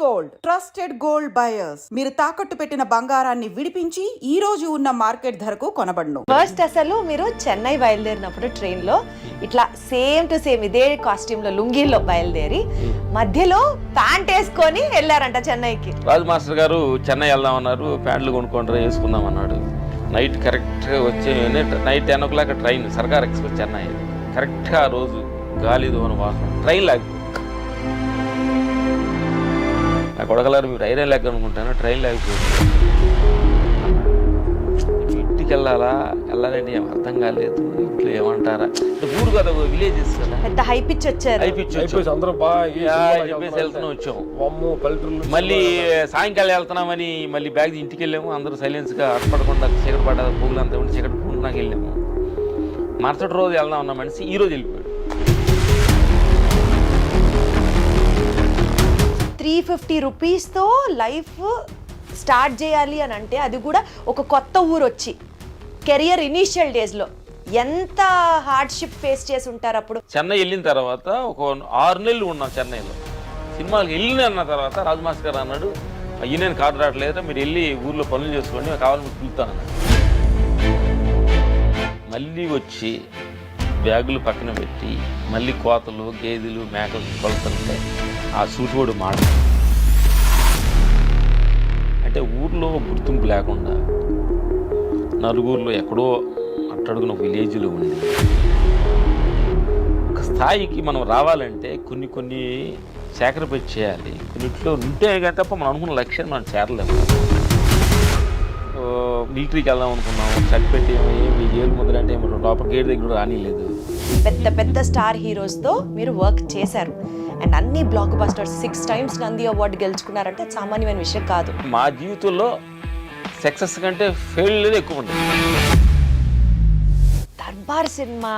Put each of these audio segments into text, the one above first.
Gold trusted gold buyers. మీరు తాకట్టు పెట్టిన బంగారాన్ని విడిపించి ఈ రోజు ఉన్న మార్కెట్ ధరకు కొనబడును. ఫస్ట్ అసలు మీరు చెన్నై బయలుదేరినప్పుడు ట్రైన్ లో ఇట్లా సేమ్ టు సేమ్ ఇదే కాస్ట్యూమ్ లో లుంగీలో బయలుదేరి మధ్యలో ప్యాంట్ వేసుకొని వెళ్ళారంట చెన్నైకి. రాజు మాస్టర్ గారు చెన్నై వెళ్దామన్నారు, ప్యాంట్లు కొనుక్కొని వేసుకుందాం అన్నాడు. నైట్ కరెక్ట్గా వచ్చే నైట్ 10 o'clock ట్రైన్ సర్కార్ ఎక్స్ప్రెస్ చెన్నై. కరెక్ట్గా ఆ రోజు గాలి దోన వాసన ట్రైన్ లాగి నా కొడగలరు మీరు ఐరన్ లెక్క అనుకుంటాను. ట్రైన్ లేకపోతే ఇంటికి వెళ్ళాలంటే ఏం అర్థం కాలేదు. ఇంట్లో ఏమంటారా ఊరు కదా, విలేజెస్ కదా, పెద్ద హైపిచ్ వచ్చారు. వెళ్తున్నా వచ్చాము. మళ్ళీ సాయంకాలం వెళ్తున్నామని మళ్ళీ బ్యాగ్ ఇంటికి వెళ్ళాము. అందరూ సైలెన్స్గా అడపడకుండా చీకటి పడ్డ పువ్వులు అంతా ఉండి చీకటి పువ్వులకు వెళ్ళాము. మరుసటి రోజు వెళ్దాం ఉన్న మనిషి ఈ రోజు వెళ్ళిపోయాడు. 350 రూపీస్తో లైఫ్ స్టార్ట్ చేయాలి అని అంటే అది కూడా ఒక కొత్త ఊరు వచ్చి కెరియర్ ఇనీషియల్ డేస్లో ఎంత హార్డ్షిప్ ఫేస్ చేసి ఉంటారు. అప్పుడు చెన్నై వెళ్ళిన తర్వాత ఒక 6 నెలలు ఉన్నాం చెన్నైలో. సినిమాకి వెళ్ళిన తర్వాత రాజు మాస్టర్ గారు అన్నాడు, అయ్యి నేను కార్డు రావట్లేదా, మీరు వెళ్ళి ఊర్లో పనులు చేసుకోండి, కావాలని మీకు పిలుస్తానన్నాడు. మళ్ళీ వచ్చి బ్యాగులు పక్కన పెట్టి మళ్ళీ కోతలు గేదెలు మేకలు కొలుతుంటే ఆ సూటివాడు మాట అంటే ఊర్లో గుర్తింపు లేకుండా నలుగురిలో ఎక్కడో అట్టడుగున విలేజ్లో ఉండి ఒక స్థాయికి మనం రావాలంటే కొన్ని సాక్రిఫైస్ చేయాలి. కొన్నిట్లో ఉంటే కానీ తప్ప మనం అనుకున్న లక్ష్యాన్ని మనం చేరలేము. మిలిటరీకి వెళ్దాం అనుకున్నాము, చనిపెట్టి ఏమి ఏళ్ళు ముద్రంటే లోపల గేట్ దగ్గర రానిలేదు. పెద్ద పెద్ద స్టార్ హీరోస్తో మీరు వర్క్ చేశారు అండ్ అన్ని blockbusters 6 times Nandi award గెలుచుకున్నారంటే సామాన్యమైన విషయం కాదు. మా జీవితంలో సక్సెస్ కంటే ఫెయిల్యూర్ ఎక్కువ ఉంటుంది. దర్బార్ సినిమా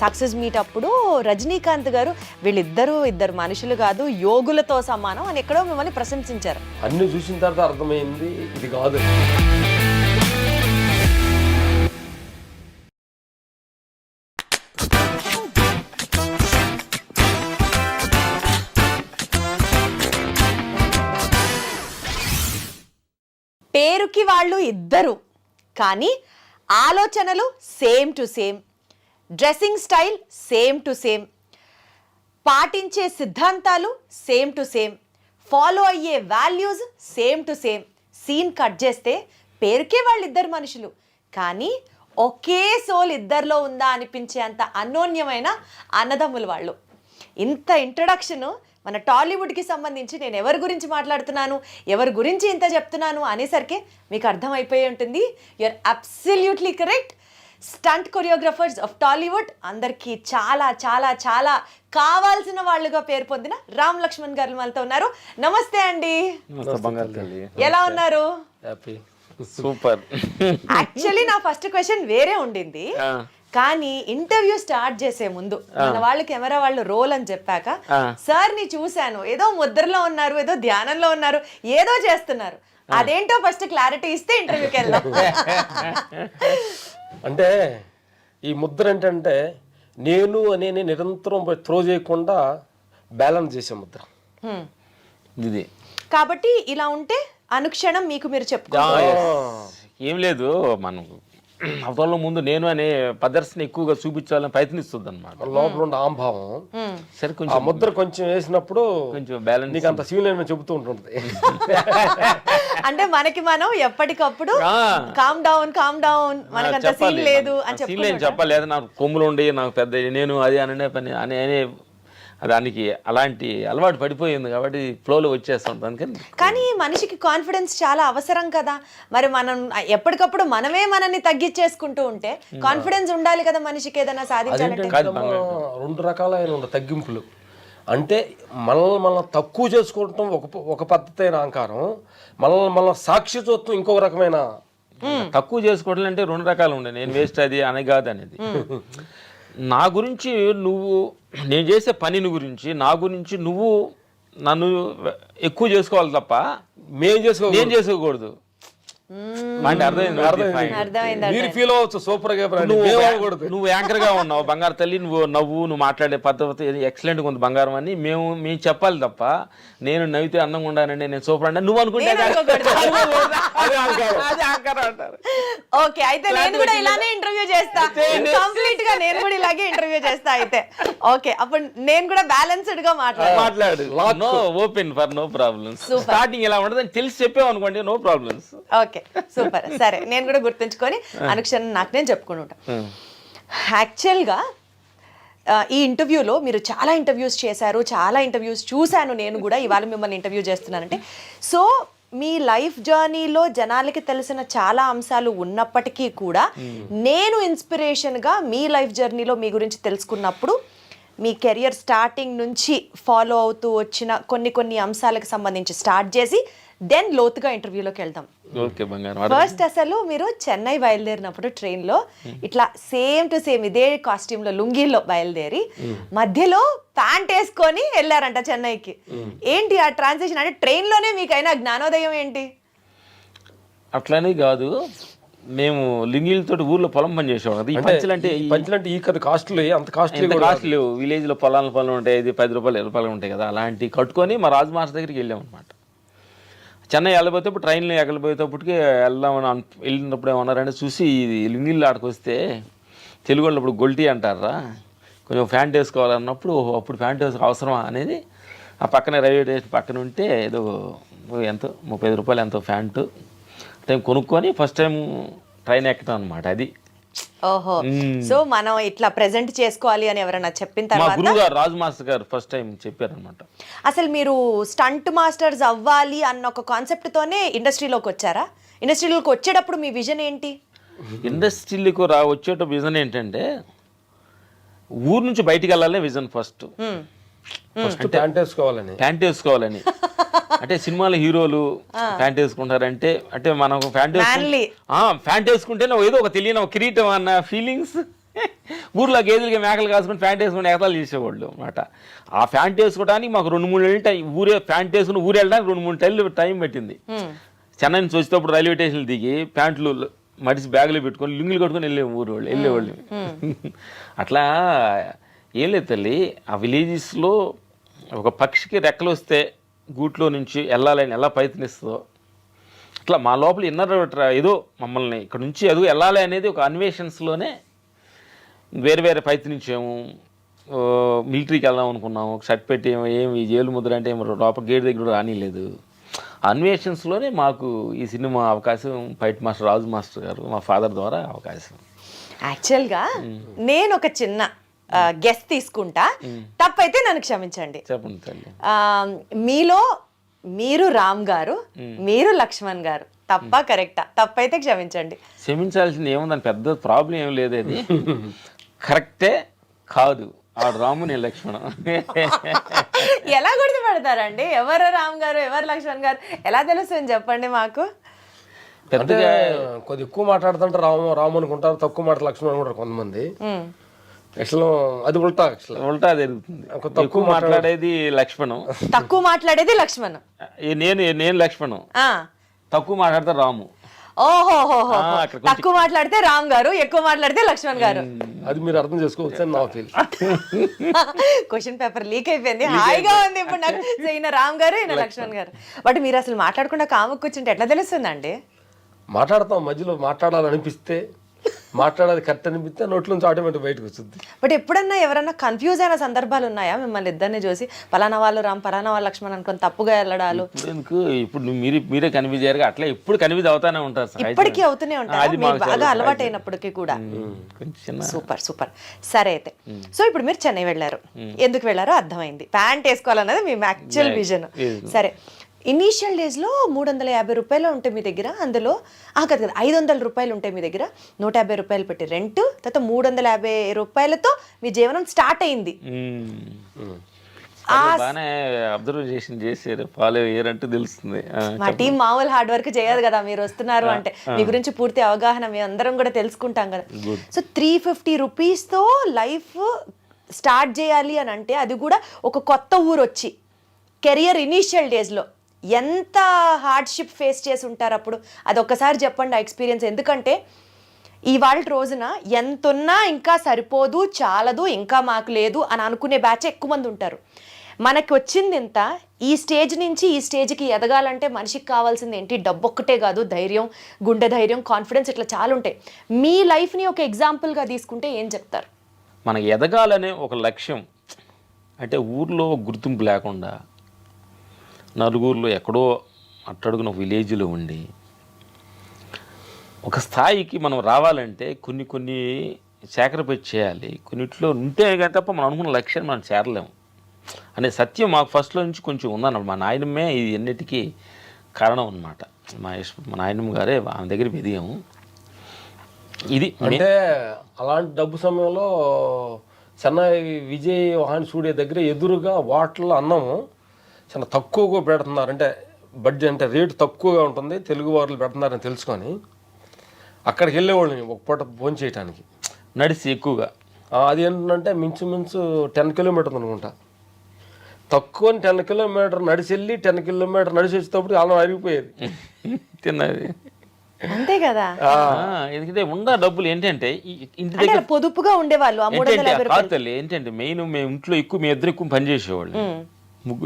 సక్సెస్ మీట్ అప్పుడు రజనీకాంత్ గారు ఇద్దరు మనుషులు కాదు యోగులతో సమానం అని ఎక్కడో మిమ్మల్ని ప్రశంసించారు. అన్ని చూసిన తర్వాత అర్థమైంది ఇది కాదు. పేరుకి వాళ్ళు ఇద్దరు కానీ ఆలోచనలు same to same, dressing style same to same, పాటించే సిద్ధాంతాలు సేమ్ టు సేమ్, ఫాలో అయ్యే values same to same. Scene cut చేస్తే పేరుకే వాళ్ళిద్దరు మనుషులు కానీ ఒకే సోల్ ఇద్దరిలో ఉందా అనిపించేంత అన్యోన్యమైన అన్నదమ్ములు వాళ్ళు. ఇంత ఇంట్రడక్షను మన టాలీవుడ్కి సంబంధించి నేను ఎవరి గురించి మాట్లాడుతున్నాను, ఎవరి గురించి ఇంత చెప్తున్నాను అనేసరికి మీకు అర్థమైపోయి ఉంటుంది. You are absolutely correct. Stunt choreographers of Tollywood అందరికీ చాలా చాలా చాలా కావాల్సిన వాళ్ళుగా పేరు పొందిన రామ్ లక్ష్మణ్ గారు మనతో ఉన్నారు. నమస్తే అండి, ఎలా ఉన్నారు? సూపర్. యాక్చువల్లీ నా ఫస్ట్ క్వశ్చన్ వేరే ఉండింది కానీ ఇంటర్వ్యూ స్టార్ట్ చేసే ముందు మన వాళ్ళు కెమెరా వాళ్ళు రోల్ అని చెప్పాక సార్ ని చూశాను, ఏదో ముద్రలో ఉన్నారు, ఏదో ధ్యానంలో ఉన్నారు, ఏదో చేస్తున్నారు, అదేంటో ఫస్ట్ క్లారిటీ ఇస్తే ఇంటర్వ్యూకి వెళ్దాం. అంటే ఈ ముద్ర ఏంటంటే నేను అనే నిరంతరం త్రో చేయకుండా బ్యాలెన్స్ చేసే ముద్ర ఇది. కాబట్టి ఇలా ఉంటే అనుక్షణం మీకు మీరు చెప్పుకోవాలి. ఏం లేదు, మనం అవతల ముందు నేను అనే ప్రదర్శన ఎక్కువగా చూపించాలని ప్రయత్నిస్తుంది అనమాట. లోపల ఉండే ఆంభావం సరే కొంచెం ముద్ర కొంచెం వేసినప్పుడు కొంచెం బ్యాలెన్స్ నీకు అంత సీన్ అని చెబుతూ ఉంటుంది. అంటే మనకి మనం ఎప్పటికప్పుడు కామ్ డౌన్ మనకంత సీన్ లేదు అని చెప్పలేదు. నాకు కొమ్ములు ఉండి నాకు పెద్ద నేను అది అనే పని అనే దానికి అలాంటి అలవాటు పడిపోయింది కాబట్టి ఫ్లోలో వచ్చేస్తాం. కానీ మనిషికి కాన్ఫిడెన్స్ చాలా అవసరం కదా. మరి మనం ఎప్పటికప్పుడు మనమే మనల్ని తగ్గించేసుకుంటూ ఉంటే కాన్ఫిడెన్స్ ఉండాలి కదా మనిషికి ఏదైనా సాధించాలంటే. 2 రకాలైన తగ్గింపులు అంటే మనల్ని తక్కువ చేసుకోవటం ఒక పద్ధతి అయిన అహంకారం, మనల్ని సాక్షి చూడటం ఇంకొక రకమైన. తక్కువ చేసుకోవడం అంటే 2 రకాలు ఉండే, నేను వేస్ట్ అది అని కాదు అనేది. నా గురించి నువ్వు, నేను చేసే పనిని గురించి నా గురించి నువ్వు నన్ను ఎక్కువ చేసుకోవాలి తప్ప నేను చేసుకోకూడదు. అంటే అర్థమైంది అర్థమైంది. మీరు ఫీల్ అవ్వచ్చు సూపర్ గా నువ్వు యాంకర్ గా ఉన్నావు బంగారు తల్లి, నువ్వు మాట్లాడే పద్ధతి ఎక్సలెంట్ గా ఉంది బంగారం అని మేము చెప్పాలి తప్ప నేను నవ్వితే అందంగా ఉండానండి నేను సూపర్ అంటే నువ్వు అనుకుంటే అది యాంకర్ అంటారు. ఓకే, అయితే నేను కూడా ఇలానే ఇంటర్వ్యూ చేస్తా, కంప్లీట్ గా నేను కూడా ఇలాగే ఇంటర్వ్యూ చేస్తా అయితే. ఓకే, అప్పుడు నేను కూడా బ్యాలెన్స్డ్ గా మాట్లాడు. No open for no problems. Starting ఎలా ఉండదు తెలిసి చెప్పావు అనుకోండి, నో ప్రాబ్లమ్స్. Okay super. సరే, నేను కూడా గుర్తుంచుకొని అనుక్షణం నాకు నేను చెప్పుకుంటా. యాక్చువల్గా ఈ ఇంటర్వ్యూలో మీరు చాలా ఇంటర్వ్యూస్ చేశారు, చాలా ఇంటర్వ్యూస్ చూశాను నేను కూడా, ఇవాళ మిమ్మల్ని ఇంటర్వ్యూ చేస్తున్నానంటే. సో మీ లైఫ్ జర్నీలో జనాలకి తెలిసిన చాలా అంశాలు ఉన్నప్పటికీ కూడా నేను ఇన్స్పిరేషన్గా మీ లైఫ్ జర్నీలో మీ గురించి తెలుసుకున్నప్పుడు మీ కెరియర్ స్టార్టింగ్ నుంచి ఫాలో అవుతూ వచ్చిన కొన్ని అంశాలకు సంబంధించి స్టార్ట్ చేసి దెన్ లోతుగా ఇంటర్వ్యూలోకి వెళ్దాం. ఓకే బంగారం. ఫస్ట్ అసలు మీరు చెన్నై బయలుదేరినప్పుడు ట్రైన్లో ఇట్లా సేమ్ టు సేమ్ ఇదే కాస్ట్యూమ్లో లుంగీలో బయలుదేరి మధ్యలో ప్యాంట్ వేసుకొని వెళ్ళారంట చెన్నైకి. ఏంటి ఆ ట్రాన్సాక్షన్? అంటే ట్రైన్లోనే మీకైనా జ్ఞానోదయం ఏంటి? అట్లానే కాదు, మేము లింగిలతో ఊర్లో పొలం పని చేసేవాళ్ళం కదా. ఈ పంచులంటే ఈ కదా కాస్ట్లీ, అంత కాస్ట్లీ లేవు. విలేజ్ లో పొలం ఉంటాయి, ఇది 10 రూపాయలు 20 రూపాయలు ఉంటాయి కదా. అలాంటి కట్టుకొని మా రాజు మాస్టర్ దగ్గరికి వెళ్ళాం అనమాట. చెన్నై వెళ్ళబోతే ట్రైన్లో ఎగలిపోయేటప్పటికి వెళ్ళినప్పుడు ఏమన్నారంటే చూసి లింగిళ్ళు ఆడుకొస్తే తెలుగు వాళ్ళు ఇప్పుడు గొల్టీ అంటారా, కొంచెం ప్యాంట్ వేసుకోవాలన్నప్పుడు అప్పుడు ప్యాంట్ వేసుకో అవసరమా అనేది ఆ పక్కనే రైల్వే స్టేషన్ పక్కన ఉంటే ఏదో ఎంతో 35 రూపాయలు ఎంతో ప్యాంటు టైం కొనుక్కొని ఫస్ట్ టైం ట్రైన్ ఎక్కడం అనమాట. అది ఓహో, సో మనం ఇట్లా ప్రెజెంట్ చేసుకోవాలి అని ఎవరైనా చెప్పిన తర్వాత గురువు గారు రాజు మాస్టర్ గారు ఫస్ట్ టైం చెప్పారనమాట. అసలు మీరు స్టంట్ మాస్టర్స్ అవ్వాలి అన్న ఒక కాన్సెప్ట్ తోనే ఇండస్ట్రీలోకి వచ్చారా? ఇండస్ట్రీలోకి వచ్చేటప్పుడు మీ విజన్ ఏంటి? ఇండస్ట్రీలకు వచ్చేటప్పుడు విజన్ ఏంటంటే ఊరు నుంచి బయటికి వెళ్ళాలనే విజన్. ఫస్ట్ ప్యాంట్ వేసుకోవాలని అంటే సినిమాల హీరోలు ప్యాంట్ వేసుకుంటారంటే అంటే మనం ప్యాంట్ వేసుకుంటే ఏదో ఒక తెలియని ఒక కిరీటం అన్న ఫీలింగ్స్. ఊర్లో గేదెలకి మేకలు కాసుకుని ప్యాంట్ వేసుకుని ఎగతాలు చేసేవాళ్ళు అనమాట. ఆ ప్యాంట్ వేసుకోవడానికి మాకు 2-3 నెలలు ప్యాంట్ వేసుకుని ఊరు వెళ్ళడానికి 2-3 నెలలు టైం పెట్టింది. చెన్నై నుంచి వచ్చేటప్పుడు రైల్వే స్టేషన్లు దిగి ప్యాంట్లు మడిసి బ్యాగులో పెట్టుకొని లింగులు కట్టుకొని వెళ్ళేవాళ్ళు. అట్లా ఏం లేదు తల్లి, ఆ విలేజెస్లో ఒక పక్షికి రెక్కలు వస్తే గూట్లో నుంచి వెళ్ళాలని ఎలా ప్రయత్నిస్తుందో అట్లా మా లోపల ఇన్నర్ ఏదో మమ్మల్ని ఇక్కడ నుంచి ఎదుగు వెళ్ళాలి అనేది ఒక అన్వేషన్స్లోనే వేరే ప్రయత్నించాము. మిలిటరీకి వెళ్దాం అనుకున్నాము, ఒక షర్ట్ పెట్టి ఏమి జైలు ముద్ర అంటే లోపల గేట్ దగ్గర రానిలేదు. అన్వేషన్స్లోనే మాకు ఈ సినిమా అవకాశం ఫైట్ మాస్టర్ రాజు మాస్టర్ గారు మా ఫాదర్ ద్వారా అవకాశం. యాక్చువల్గా నేను ఒక చిన్న గెస్ట్ తీసుకుంటా, తప్పైతే నన్ను క్షమించండి. చెప్పండి. మీలో మీరు రామ్ గారు, మీరు లక్ష్మణ్ గారు, తప్ప కరెక్టా? తప్పైతే క్షమించండి. క్షమించాల్సింది ఏముందని పెద్ద ప్రాబ్లం ఏం లేదు, అది కరెక్టే కాదు. ఆ రాము నేను లక్ష్మణ్ ఎలా గుర్తుపడతారండి? ఎవరు రామ్ గారు ఎవరు లక్ష్మణ్ గారు ఎలా తెలుస్తుంది చెప్పండి మాకు. పెద్దగా కొద్ది ఎక్కువ మాట్లాడుతుంటే రాము అనుకుంటారు, తక్కువ మాట లక్ష్మణ్ అనుకుంటారు కొంతమంది. అసలు అది ఉల్టా జరుగుతుంది. తక్కువ మాట్లాడేది లక్ష్మణం, తక్కువ మాట్లాడేది లక్ష్మణ్. నేను లక్ష్మణం, తక్కువ మాట్లాడితే రాము. ఓహో, తక్కువ మాట్లాడితే రామ్ గారు, ఎక్కువ మాట్లాడితే లక్ష్మణ్ గారు. అది మీరు అర్థం చేసుకోవచ్చు అని నా ఫీల్. క్వశ్చన్ పేపర్ లీక్ అయిపోయింది, హాయిగా ఉంది ఇప్పుడు నాకు. ఈయన రామ్ గారు, ఈయన లక్ష్మణ్ గారు. బట్ మీరు అసలు మాట్లాడకుండా కాముకు కూర్చుంటే ఎట్లా తెలుస్తుందండి? మాట్లాడతాం, మధ్యలో మాట్లాడాలనిపిస్తే మాట్లాడాలి కరెక్ట్ అనిపిస్తే నోట్ల నుంచి ఆటోమేటిక్ బయటకు వస్తుంది. బట్ ఎప్పుడన్నా ఎవరన్నా కన్ఫ్యూజ్ అయిన సందర్భాలు ఉన్నాయా మిమ్మల్ని ఇద్దరిని చూసి? పలానా వాళ్ళు రామ్, పలానా వాళ్ళు లక్ష్మణ్ అనుకుని తప్పుగా వెళ్ళడాలు? ఇప్పుడు మీరే కన్ఫ్యూజ్ అయ్యారు, అట్లా ఎప్పుడు కన్ఫ్యూజ్ అవుతానే ఉంటారు, ఇప్పటికీ అవుతూనే ఉంటారు, బాగా అలవాటు అయినప్పటికీ కూడా. సూపర్. సరే అయితే, సో ఇప్పుడు మీరు చెన్నై వెళ్ళారు, ఎందుకు వెళ్ళారో అర్థమైంది. ప్యాంట్ వేసుకోవాలన్నది మీ యాక్చువల్ విజన్. సరే, ఇనీషియల్ డేస్లో 350 రూపాయలు ఉంటాయి మీ దగ్గర, అందులో కదా 500 రూపాయలు ఉంటాయి మీ దగ్గర, 150 రూపాయలు పెట్టి రెంట్, తర్వాత 350 రూపాయలతో మీ జీవనం స్టార్ట్ అయింది. అబ్జర్వేషన్ చేశారు, ఫాలో అయ్యారంటూ తెలుస్తుంది. మా టీం మామూలు హార్డ్ వర్క్ చేయదు కదా, మీరు వస్తున్నారు అంటే మీ గురించి పూర్తి అవగాహన మేము అందరం కూడా తెలుసుకుంటాం కదా. సో 350 రూపీస్తో లైఫ్ స్టార్ట్ చేయాలి అని అంటే, అది కూడా ఒక కొత్త ఊరు వచ్చి కెరియర్ ఇనీషియల్ డేస్లో ఎంత హార్డ్షిప్ ఫేస్ చేసి ఉంటారు అప్పుడు? అది ఒక్కసారి చెప్పండి ఆ ఎక్స్పీరియన్స్. ఎందుకంటే ఇవాళ రోజున ఎంతున్నా ఇంకా సరిపోదు, చాలదు, ఇంకా మాకు లేదు అని అనుకునే బ్యాచ్ ఎక్కువ మంది ఉంటారు. మనకి వచ్చింది ఇంత, ఈ స్టేజ్ నుంచి ఈ స్టేజ్కి ఎదగాలంటే మనిషికి కావాల్సింది ఏంటి? డబ్బు ఒక్కటే కాదు, ధైర్యం, గుండె ధైర్యం, కాన్ఫిడెన్స్, ఇట్లా చాలా ఉంటాయి. మీ లైఫ్ని ఒక ఎగ్జాంపుల్గా తీసుకుంటే ఏం చెప్తారు? మనకి ఎదగాలనే ఒక లక్ష్యం, అంటే ఊర్లో గుర్తింపు లేకుండా నలుగురిలో ఎక్కడో అట్టడుగున విలేజ్లో ఉండి ఒక స్థాయికి మనం రావాలంటే కొన్ని సాక్రిఫైస్ చేయాలి. కొన్నిట్లో ఉంటే కానీ తప్ప మనం అనుకున్న లక్ష్యాన్ని మనం చేరలేము అనే సత్యం మాకు ఫస్ట్లో నుంచి కొంచెం ఉందన్నమాట. మా నాయనమ్మే ఇది అన్నిటికీ కారణం అన్నమాట. మా నాయనమ్మ గారే ఆమె దగ్గర ఎదిగాము. ఇది అంటే అలాంటి డబ్బు సమయంలో చెన్నై విజయ్ వాహన్ స్టూడియో దగ్గర ఎదురుగా వాటర్లో అన్నము చాలా తక్కువగా పెడుతున్నారు. అంటే బడ్జెట్ అంటే రేటు తక్కువగా ఉంటుంది, తెలుగు వారు పెడుతున్నారని తెలుసుకొని అక్కడికి వెళ్ళేవాళ్ళని ఒక పూట భోజనం చేయడానికి నడిచి ఎక్కువగా. అది ఏంటంటే మించుమించు 10 కిలోమీటర్లు అనుకుంటా. తక్కువ 10 కిలోమీటర్ నడిచి వెళ్ళి 10 కిలోమీటర్ నడిచి వచ్చేటప్పుడు అలా అరిగిపోయేది తిన్నది. అంతే కదా. ఎందుకంటే ఉన్న డబ్బులు ఏంటంటే ఇంటి అంటే దగ్గర పొదుపుగా ఉండేవాళ్ళు. ఆ 350 రూపాయలు. కాదు ఏంటంటే మెయిన్ మేము ఇంట్లో ఎక్కువ మేము ఇద్దరు ఎక్కువ పని చేసేవాళ్ళు.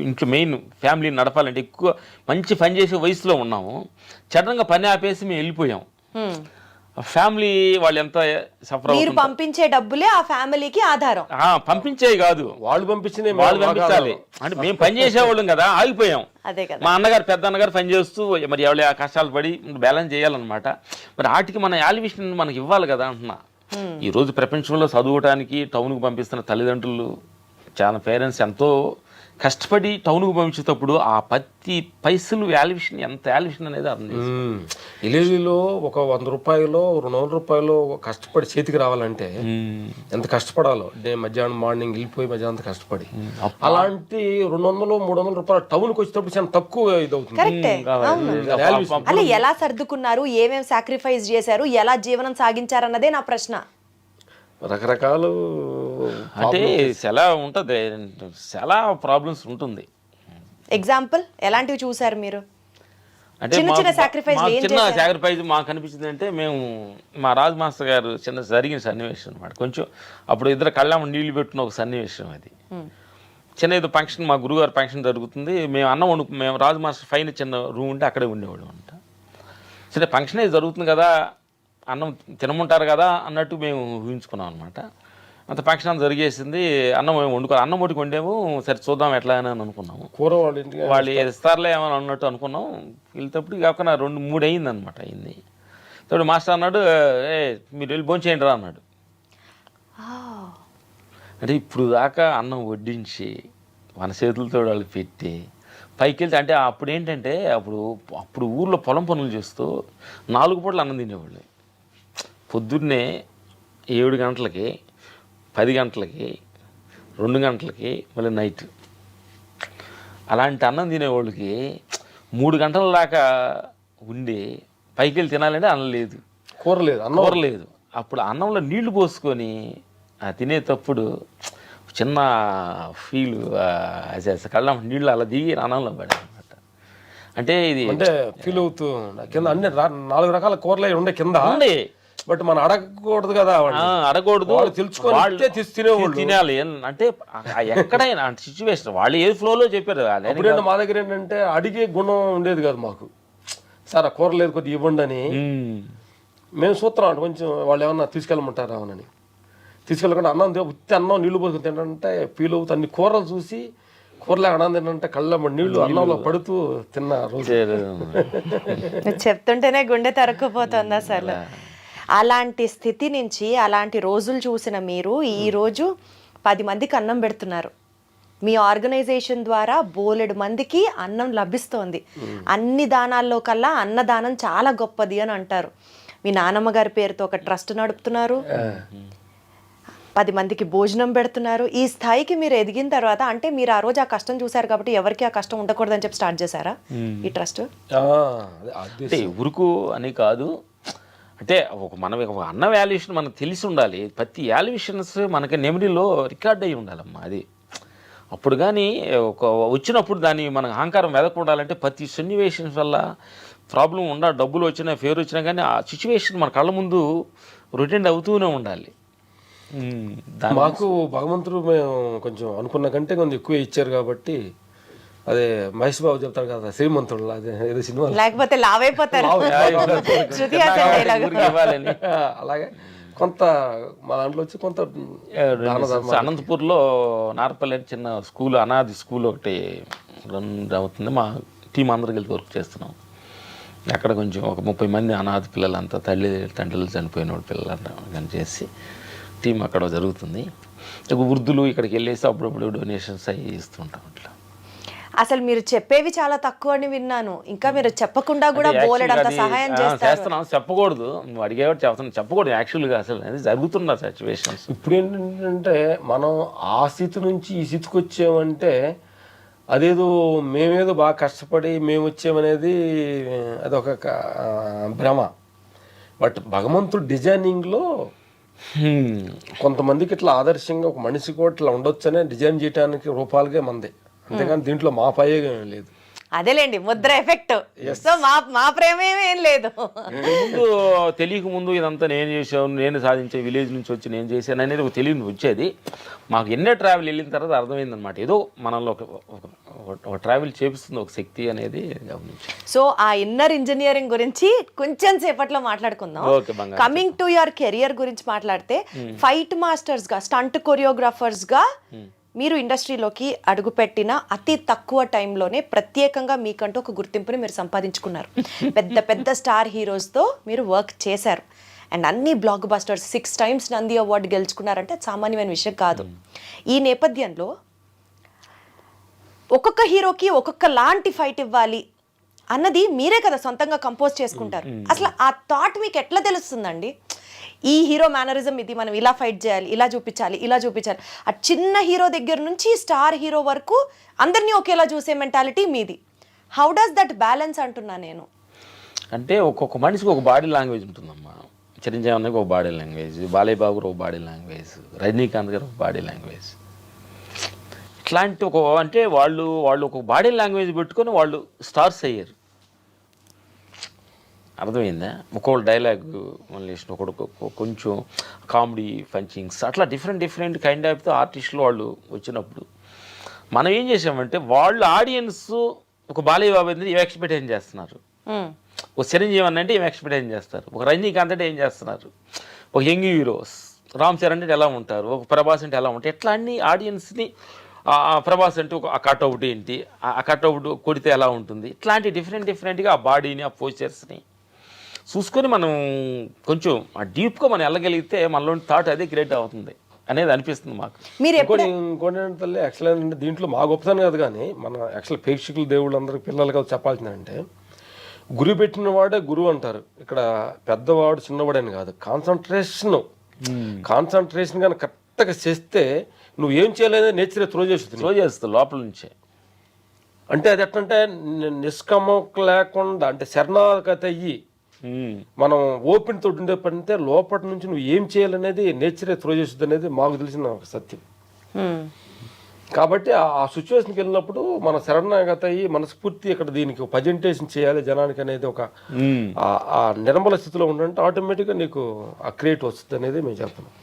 ఇంట్లో మెయిన్ ఫ్యామిలీని నడపాలంటే ఎక్కువ మంచి పని చేసే వయసులో ఉన్నాము. సడన్గా పని ఆపేసి మేము వెళ్ళిపోయాం. ఫ్యామిలీ వాళ్ళు ఎంత సఫర్ మీరు పంపించే డబ్బులే ఆ ఫ్యామిలీకి ఆధారం. పంపించేవి కాదు, వాళ్ళు పంపించింది వాళ్ళు పంపించాలి. అంటే మేము పని చేసేవాళ్ళం కదా, ఆగిపోయాం. అదే కదా. మా అన్నగారు పెద్ద అన్నగారు పని చేస్తూ మరి ఎవరి కష్టాలు పడి బ్యాలెన్స్ చేయాలన్నమాట. మరి వాటికి మన యాలివేషన్ మనకి ఇవ్వాలి కదా అంటున్నా. ఈ రోజు ప్రపంచంలో చదువుకోవడానికి టౌన్కి పంపిస్తున్న తల్లిదండ్రులు చాలా పేరెంట్స్ ఎంతో కష్టపడి టౌన్కు పంపించేటప్పుడు ఆ ప్రతి పైసలు వాల్యుయేషన్ ఎంత వాల్యుయేషన్ అనేది అర్థం చేసుకోవాలి. విలేజ్లో ఒక 100 రూపాయలు 200 రూపాయలు కష్టపడి చేతికి రావాలంటే ఎంత కష్టపడాలో. మధ్యాహ్నం మార్నింగ్ వెళ్ళిపోయి మధ్యాహ్నం కష్టపడి అలాంటి 200 300 రూపాయలు టౌన్కి వచ్చేటప్పుడు చాలా తక్కువ ఇది అవుతుంది. కరెక్టే. అలా ఎలా సర్దుకున్నారు, ఏమేమి సాక్రిఫైస్ చేశారు, ఎలా జీవనం సాగించారు అన్నదే నా ప్రశ్న. రకరకాలు అంటే చాలా ఉంటుంది, చాలా ప్రాబ్లమ్స్ ఉంటుంది. ఎగ్జాంపుల్ ఎలాంటివి చూసారు మీరు? అంటే చిన్న సాక్రిఫైస్ సాక్రిఫైస్ మాకు అనిపించింది అంటే మేము మా రాజు మాస్టర్ గారు చిన్న జరిగిన సన్నివేశం అనమాట. కొంచెం అప్పుడు ఇద్దరు కళ్ళమ్మ నీళ్లు పెట్టిన ఒక సన్నివేశం అది. చిన్న ఏదో ఫంక్షన్, మా గురుగారు ఫంక్షన్ జరుగుతుంది. మేము అన్నం మేము రాజు మాస్టర్ పైన చిన్న రూమ్ ఉంటే అక్కడే ఉండేవాడు అంట. సరే ఫంక్షన్ ఏది జరుగుతుంది కదా, అన్నం తినమంటారు కదా అన్నట్టు మేము ఊహించుకున్నాం అనమాట. అంత ఫంక్షన్ జరిగేసింది. అన్నం మేము వండుకోవాలి, అన్నం ఒకటి వండాము. సరే చూద్దాం ఎట్లా అని అనుకున్నాము. కూర వాళ్ళు ఇస్తారులే ఏమని అన్నట్టు అనుకున్నాం. వెళ్తేప్పుడు కాకుండా 2-3 అయింది అనమాట. అయింది తోడు మాస్టర్ అన్నాడు, మీరు వెళ్ళి భోజనం చేయండి రా అన్నాడు. అంటే ఇప్పుడు దాకా అన్నం వడ్డించి మన చేతులతో వాళ్ళు పెట్టి పైకి వెళ్తే అంటే అప్పుడు ఏంటంటే అప్పుడు ఊర్లో పొలం పనులు చేస్తూ 4 పూటలు అన్నం తినేవాళ్ళు. పొద్దున్నే 7 గంటలకి, 10 గంటలకి, 2 గంటలకి, మళ్ళీ నైట్. అలాంటి అన్నం తినేవాళ్ళకి 3 గంటల దాకా ఉండి పైకి వెళ్ళి తినాలంటే అన్నం లేదు, కూర లేదు. అప్పుడు అన్నంలో నీళ్లు పోసుకొని తినేటప్పుడు చిన్న ఫీల్, కళ్ళ నీళ్ళు అలా దిగి అన్నంలో పడే అనమాట. అంటే ఇది అంటే ఫీల్ అవుతూ కింద అన్ని 4 రకాల కూరలు ఉండే కింద ఉండే. బట్ మనం అడగకూడదు కదా, అడగకూడదు, తెలుసుకొని తినాలి. అంటే ఎక్కడైనా సిచ్యువేషన్ వాళ్ళు ఏ ఫ్లోలో చెప్పారు. మా దగ్గర ఏంటంటే అడిగే గుణం ఉండేది కాదు మాకు. సార్ ఆ కూర లేదు కొద్దిగా ఇవ్వండి అని మేము చూస్తున్నాం. కొంచెం వాళ్ళు ఏమన్నా తీసుకెళ్ళమంటారా అని తీసుకెళ్ళకుండా అన్నం నీళ్లు పోసుకుని తింటే ఫీల్ అవుతుంది. అన్ని కూరలు చూసి కూరలే అన్నం తింటే కళ్ళ నీళ్లు అన్నంలో పడుతూ తిన్న రోజు చెప్తుంటేనే గుండె తరుక్కుపోతుంది అసలు. అలాంటి స్థితి నుంచి అలాంటి రోజులు చూసిన మీరు ఈరోజు 10 మందికి అన్నం పెడుతున్నారు. మీ ఆర్గనైజేషన్ ద్వారా బోలెడు మందికి అన్నం లభిస్తోంది. అన్ని దానాల్లో కల్లా అన్నదానం చాలా గొప్పది అని అంటారు. మీ నానమ్మ గారి పేరుతో ఒక ట్రస్ట్ నడుపుతున్నారు, 10 మందికి భోజనం పెడుతున్నారు. ఈ స్థాయికి మీరు ఎదిగిన తర్వాత అంటే మీరు ఆ రోజు ఆ కష్టం చూసారు కాబట్టి ఎవరికి ఆ కష్టం ఉండకూడదని చెప్పి స్టార్ట్ చేశారా ఈ ట్రస్ట్? అంటే ఊరుకు అని కాదు, అంటే ఒక అన్న వాల్యుయేషన్ మనకు తెలిసి ఉండాలి. ప్రతి వాల్యుయేషన్స్ మనకి మెమరీలో రికార్డ్ అయ్యి ఉండాలమ్మా. అది అప్పుడు కానీ ఒక వచ్చినప్పుడు దాన్ని మనకు అహంకారం వెదకుండాలంటే ప్రతి సన్నివేషన్స్ వల్ల ప్రాబ్లం డబ్బులు వచ్చినా ఫేర్ వచ్చినా కానీ ఆ సిచ్యువేషన్ మన కళ్ళ ముందు రొటెండ్ అవుతూనే ఉండాలి. మాకు భగవంతుడు మేము కొంచెం అనుకున్న కంటే కొంచెం ఎక్కువ ఇచ్చారు కాబట్టి, అదే మహేష్ బాబు చెప్తారు కదా శ్రీమంతుడు, అదే ఏదో సినిమా లేకపోతే లావైపోతారు శృతి హాసన్ dialogue. ఇవ్వాలని అలాగే కొంత మా దాంట్లో వచ్చి కొంత అనంతపూర్లో నార్పల్లి అని చిన్న స్కూల్, అనాథి స్కూల్ ఒకటి రన్ అవుతుంది. మా టీం అందరికి వెళ్ళి వర్క్ చేస్తున్నాం. అక్కడ కొంచెం ఒక 30 మంది అనాథ పిల్లలంతా తండ్రులు చనిపోయిన పిల్లలంతా కానీ చేసి టీం అక్కడ జరుగుతుంది. వృద్ధులు ఇక్కడికి వెళ్ళేసి అప్పుడప్పుడు డొనేషన్స్ అవి ఇస్తుంటాం. అట్లా అసలు మీరు చెప్పేవి చాలా తక్కువ అని విన్నాను, ఇంకా మీరు చెప్పకుండా కూడా బోలెడంత సహాయం చేస్తున్నాం. చెప్పకూడదు, నువ్వు అడిగేవాడు చెప్తున్నాను, చెప్పకూడదు యాక్చువల్గా. అసలు అది జరుగుతున్న సిచ్యువేషన్స్. ఇప్పుడు ఏంటంటే మనం ఆ స్థితి నుంచి ఈ స్థితికి వచ్చామంటే అదేదో మేమేదో బాగా కష్టపడి మేము వచ్చామనేది అదొక భ్రమ. బట్ భగవంతుడు డిజైనింగ్లో కొంతమందికి ఇట్లా ఆదర్శంగా ఒక మనిషి కూడా ఇట్లా ఉండొచ్చనే డిజైన్ చేయడానికి రూపాలుగా మంది, అంతేగాని దీంట్లో మా పైగా లేదు. అదేలేండి ముద్ర ఎఫెక్ట్. సో మా ప్రేమ ఏం లేదు. ముందు తెలియక ముందు ఇదంతా నేను చేసాను, నేను సాధించే విలేజ్ నుంచి వచ్చి నేను చేశాను అనేది ఒక తెలియని వచ్చేది. మాకు ఎన్నో ట్రావెల్ వెళ్ళిన తర్వాత అర్థమైందనమాట, ఏదో మనలో ఒక ట్రావెల్ చేపిస్తుంది ఒక శక్తి అనేది గమనించి. సో ఆ ఇన్నర్ ఇంజనీరింగ్ గురించి కొంచెం సేపట్లో మాట్లాడుకుందాం. కమింగ్ టు యువర్ కెరియర్ గురించి మాట్లాడితే, ఫైట్ మాస్టర్స్ గా, స్టంట్ కొరియోగ్రాఫర్స్ గా మీరు ఇండస్ట్రీలోకి అడుగుపెట్టిన అతి తక్కువ టైంలోనే ప్రత్యేకంగా మీకంటూ ఒక గుర్తింపుని మీరు సంపాదించుకున్నారు. పెద్ద పెద్ద స్టార్ హీరోస్తో మీరు వర్క్ చేశారు అండ్ అన్ని blockbusters, 6 times Nandi award గెలుచుకున్నారంటే సామాన్యమైన విషయం కాదు. ఈ నేపథ్యంలో ఒక్కొక్క హీరోకి ఒక్కొక్క లాంటి ఫైట్ ఇవ్వాలి అన్నది మీరే కదా సొంతంగా కంపోజ్ చేసుకుంటారు. అసలు ఆ థాట్ మీకు ఎట్లా తెలుస్తుందండి? ఈ హీరో మేనరిజం ఇది, మనం ఇలా ఫైట్ చేయాలి, ఇలా చూపించాలి, ఇలా చూపించాలి. ఆ చిన్న హీరో దగ్గర నుంచి స్టార్ హీరో వరకు అందరినీ ఒకేలా చూసే మెంటాలిటీ మీది. హౌ డస్ దట్ బ్యాలెన్స్ అంటున్నా నేను. అంటే ఒక్కొక్క మనిషికి ఒక బాడీ లాంగ్వేజ్ ఉంటుందమ్మా. చిరంజీవి అన్నకి ఒక బాడీ లాంగ్వేజ్, బాలయ్య బాబు గారు ఒక బాడీ లాంగ్వేజ్, రజనీకాంత్ గారు ఒక బాడీ లాంగ్వేజ్. ఇట్లాంటి అంటే వాళ్ళు ఒక బాడీ లాంగ్వేజ్ పెట్టుకొని వాళ్ళు స్టార్స్ అయ్యారు. అర్థమైందా? ఒక్కొక్క డైలాగ్ మళ్ళీ ఒకడు కొంచెం కామెడీ పంచింగ్స్ అట్లా డిఫరెంట్ కైండ్ ఆఫ్ ఆర్టిస్టులు వాళ్ళు వచ్చినప్పుడు మనం ఏం చేసామంటే, వాళ్ళు ఆడియన్స్ ఒక బాలయ్య బాబు అనేది ఏం ఎక్స్పెక్టేషన్ చేస్తున్నారు, ఒక చిరంజీవి అన్న అంటే ఏం ఎక్స్పెక్టేషన్ చేస్తారు, ఒక రజనీకాంత్ అంటే ఏం చేస్తున్నారు, ఒక యంగ్ హీరోస్ రామ్ చరణ్ అంటే ఎలా ఉంటారు, ఒక ప్రభాస్ అంటే ఎలా ఉంటారు, ఎట్లా అన్ని ఆడియన్స్ని ప్రభాస్ అంటే ఒక కట్అవుట్ ఏంటి, ఆ కట్అవుట్ కొడితే ఎలా ఉంటుంది, ఇట్లాంటి డిఫరెంట్గా ఆ బాడీని, ఆ పోస్చర్స్ని చూసుకొని మనం కొంచెం డీప్గా మనం వెళ్ళగలిగితే మనలోని థాట్ అదే క్రియేట్ అవుతుంది అనేది అనిపిస్తుంది మాకు. మీరు ఇంకోటి తల్లి యాక్చువల్ ఏంటంటే దీంట్లో మా గొప్పతనం కాదు, కానీ మన యాక్చువల్ ప్రేక్షకులు దేవుళ్ళు అందరికి పిల్లలకి చెప్పాల్సిందంటే, గురి పెట్టిన వాడే గురువు అంటారు. ఇక్కడ పెద్దవాడు చిన్నవాడు అని కాదు, కాన్సన్ట్రేషన్ కానీ కరెక్ట్గా చేస్తే నువ్వు ఏం చేయలేదే నేచర్ త్రో చేస్తుంది లోపల నుంచే. అంటే అది ఎట్లంటే నిష్కమం లేకుండా, అంటే శరణాగతి అయ్యి మనం ఓపెన్ తోటి ఉండే పడితే లోపటి నుంచి నువ్వు ఏం చేయాలనేది నేచరే త్రో చేస్తుంది అనేది మాకు తెలిసిన ఒక సత్యం. కాబట్టి ఆ సిచ్యువేషన్కి వెళ్ళినప్పుడు మన శరణాగతి అయ్యి మనస్ఫూర్తి ఇక్కడ దీనికి ప్రజెంటేషన్ చేయాలి జనానికి అనేది ఒక ఆ నిర్మల స్థితిలో ఉండంటే ఆటోమేటిక్గా నీకు ఆ క్రియేట్ వస్తుంది అనేది మేము చెప్తున్నాం.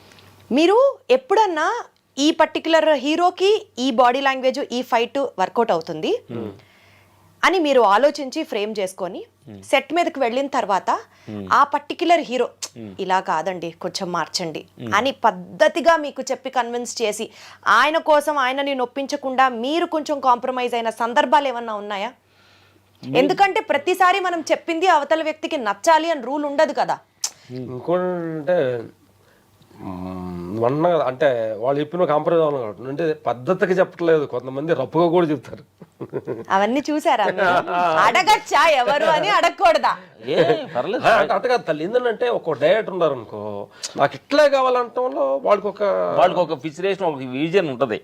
మీరు ఎప్పుడన్నా ఈ పర్టికులర్ హీరోకి ఈ బాడీ లాంగ్వేజ్, ఈ ఫైట్ వర్కౌట్ అవుతుంది అని మీరు ఆలోచించి ఫ్రేమ్ చేసుకొని సెట్ మీదకి వెళ్ళిన తర్వాత ఆ పర్టిక్యులర్ హీరో ఇలా కాదండి కొంచెం మార్చండి అని పద్ధతిగా మీకు చెప్పి కన్విన్స్ చేసి ఆయన కోసం ఆయనని నొప్పించకుండా మీరు కొంచెం కాంప్రమైజ్ అయిన సందర్భాలు ఏమన్నా ఉన్నాయా? ఎందుకంటే ప్రతిసారి మనం చెప్పింది అవతల వ్యక్తికి నచ్చాలి అని రూల్ ఉండదు కదా. ఇంకోటంటే అంటే వాళ్ళు చెప్పిన కాంప్రమైజ్ అవ్వాలి కాబట్టి, అంటే పద్ధతిగా చెప్పట్లేదు, కొంతమంది రప్పుగా కూడా చెప్తారు. అవన్నీ చూసారా? అడగచ్చా ఎవరు అని అడగకూడదా? అట్టగా తల్లి ఏంటంటే ఒక డైరెక్టర్ ఉన్నారు అనుకో, నాకు ఇట్లే కావాలంటంలో వాళ్ళకి ఒక ఫిక్సేషన్, ఒక విజన్ ఉంటుంది.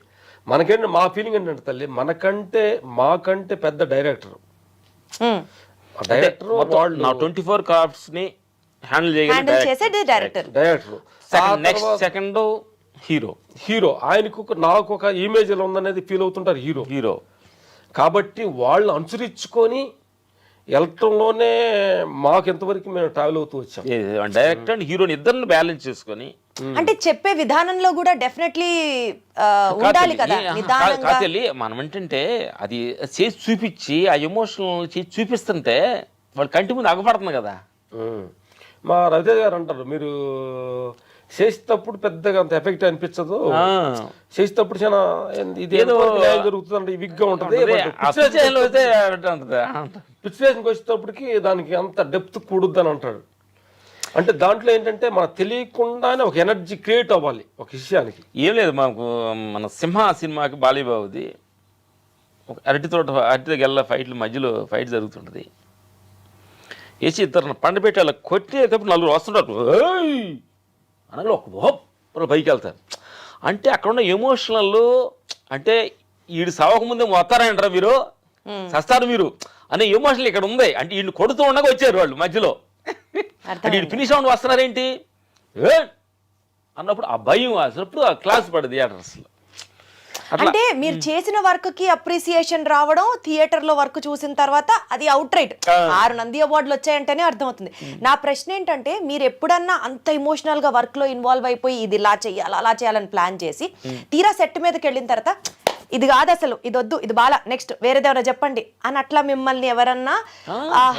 మనకేంటి మా ఫీలింగ్ ఏంటంటే తల్లి, మాకంటే పెద్ద డైరెక్టర్ వాళ్ళు 24 క్రాఫ్ట్స్ ని హ్యాండిల్ చేసేది డైరెక్టర్. నెక్స్ట్ సెకండ్ హీరో ఆయనకు నాకు ఒక ఇమేజ్ ఎలా ఉందనేది ఫీల్ అవుతుంటారు హీరో కాబట్టి వాళ్ళు అనుసరించుకొని వెళ్ళటంలోనే మాకు ఎంతవరకు మేము ట్రావెల్ అవుతూ వచ్చాం. డైరెక్టర్ అండ్ హీరోని ఇద్దరిని బ్యాలెన్స్ చేసుకొని అంటే చెప్పే విధానంలో కూడా డెఫినెట్లీ ఉండాలి కదా నిదానంగా. కాదు మనం ఏంటంటే అది చేసి చూపించి ఆ ఎమోషనల్ చేసి చూపిస్తుంటే వాళ్ళు కంటి ముందు అగపడుతుంది కదా. మా రవితేజ గారు అంటారు, మీరు చేసేటప్పుడు పెద్దగా అంత ఎఫెక్ట్ అనిపించదు, చేసేటప్పుడు చాలా ఇది ఏదో జరుగుతుంది విగ్గా ఉంటుంది, పిక్చరేషన్కి వచ్చేటప్పటికి దానికి అంత డెప్త్ కూడుద్ది అని అంటాడు. అంటే దాంట్లో ఏంటంటే మనకు తెలియకుండానే ఒక ఎనర్జీ క్రియేట్ అవ్వాలి ఒక విషయానికి. ఏం లేదు, మాకు మన సింహ సినిమాకి బాలీబాబుది ఒక అరటి గెల్ల ఫైట్లు మధ్యలో ఫైట్ జరుగుతుంటుంది. వేసి ఇద్దరు పండబెట్టి అలా కొట్టేటప్పుడు నలుగురు వస్తుంటారు, అనగా ఒక పైకి వెళ్తారు. అంటే అక్కడ ఉన్న ఎమోషనల్ అంటే వీడు సవక ముందే వస్తారంటారా మీరు, సస్తారు మీరు అనే ఎమోషనల్ ఇక్కడ ఉంది. అంటే వీళ్ళు కొడుతూ ఉండగా వచ్చారు వాళ్ళు మధ్యలో, అంటే వీళ్ళు ఫినిష్ అవ్వండి వస్తున్నారేంటి అన్నప్పుడు ఆ భయం అసలు ఆ క్లాస్ పడదు థియేటర్స్లో. అంటే మీరు చేసిన వర్క్ కి అప్రిసియేషన్ రావడం, థియేటర్ లో వర్క్ చూసిన తర్వాత అది అవుట్ రైట్ 6 నంది అవార్డులు వచ్చాయంటేనే అర్థమవుతుంది. నా ప్రశ్న ఏంటంటే, మీరు ఎప్పుడన్నా అంత ఎమోషనల్ గా వర్క్ లో ఇన్వాల్వ్ అయిపోయి ఇది ఇలా చేయాలి అలా చేయాలని ప్లాన్ చేసి తీరా సెట్ మీదకి వెళ్ళిన తర్వాత ఇది కాదు అసలు, ఇది వద్దు, ఇది బాలా, నెక్స్ట్ వేరేదేవరా చెప్పండి అని అట్లా మిమ్మల్ని ఎవరన్నా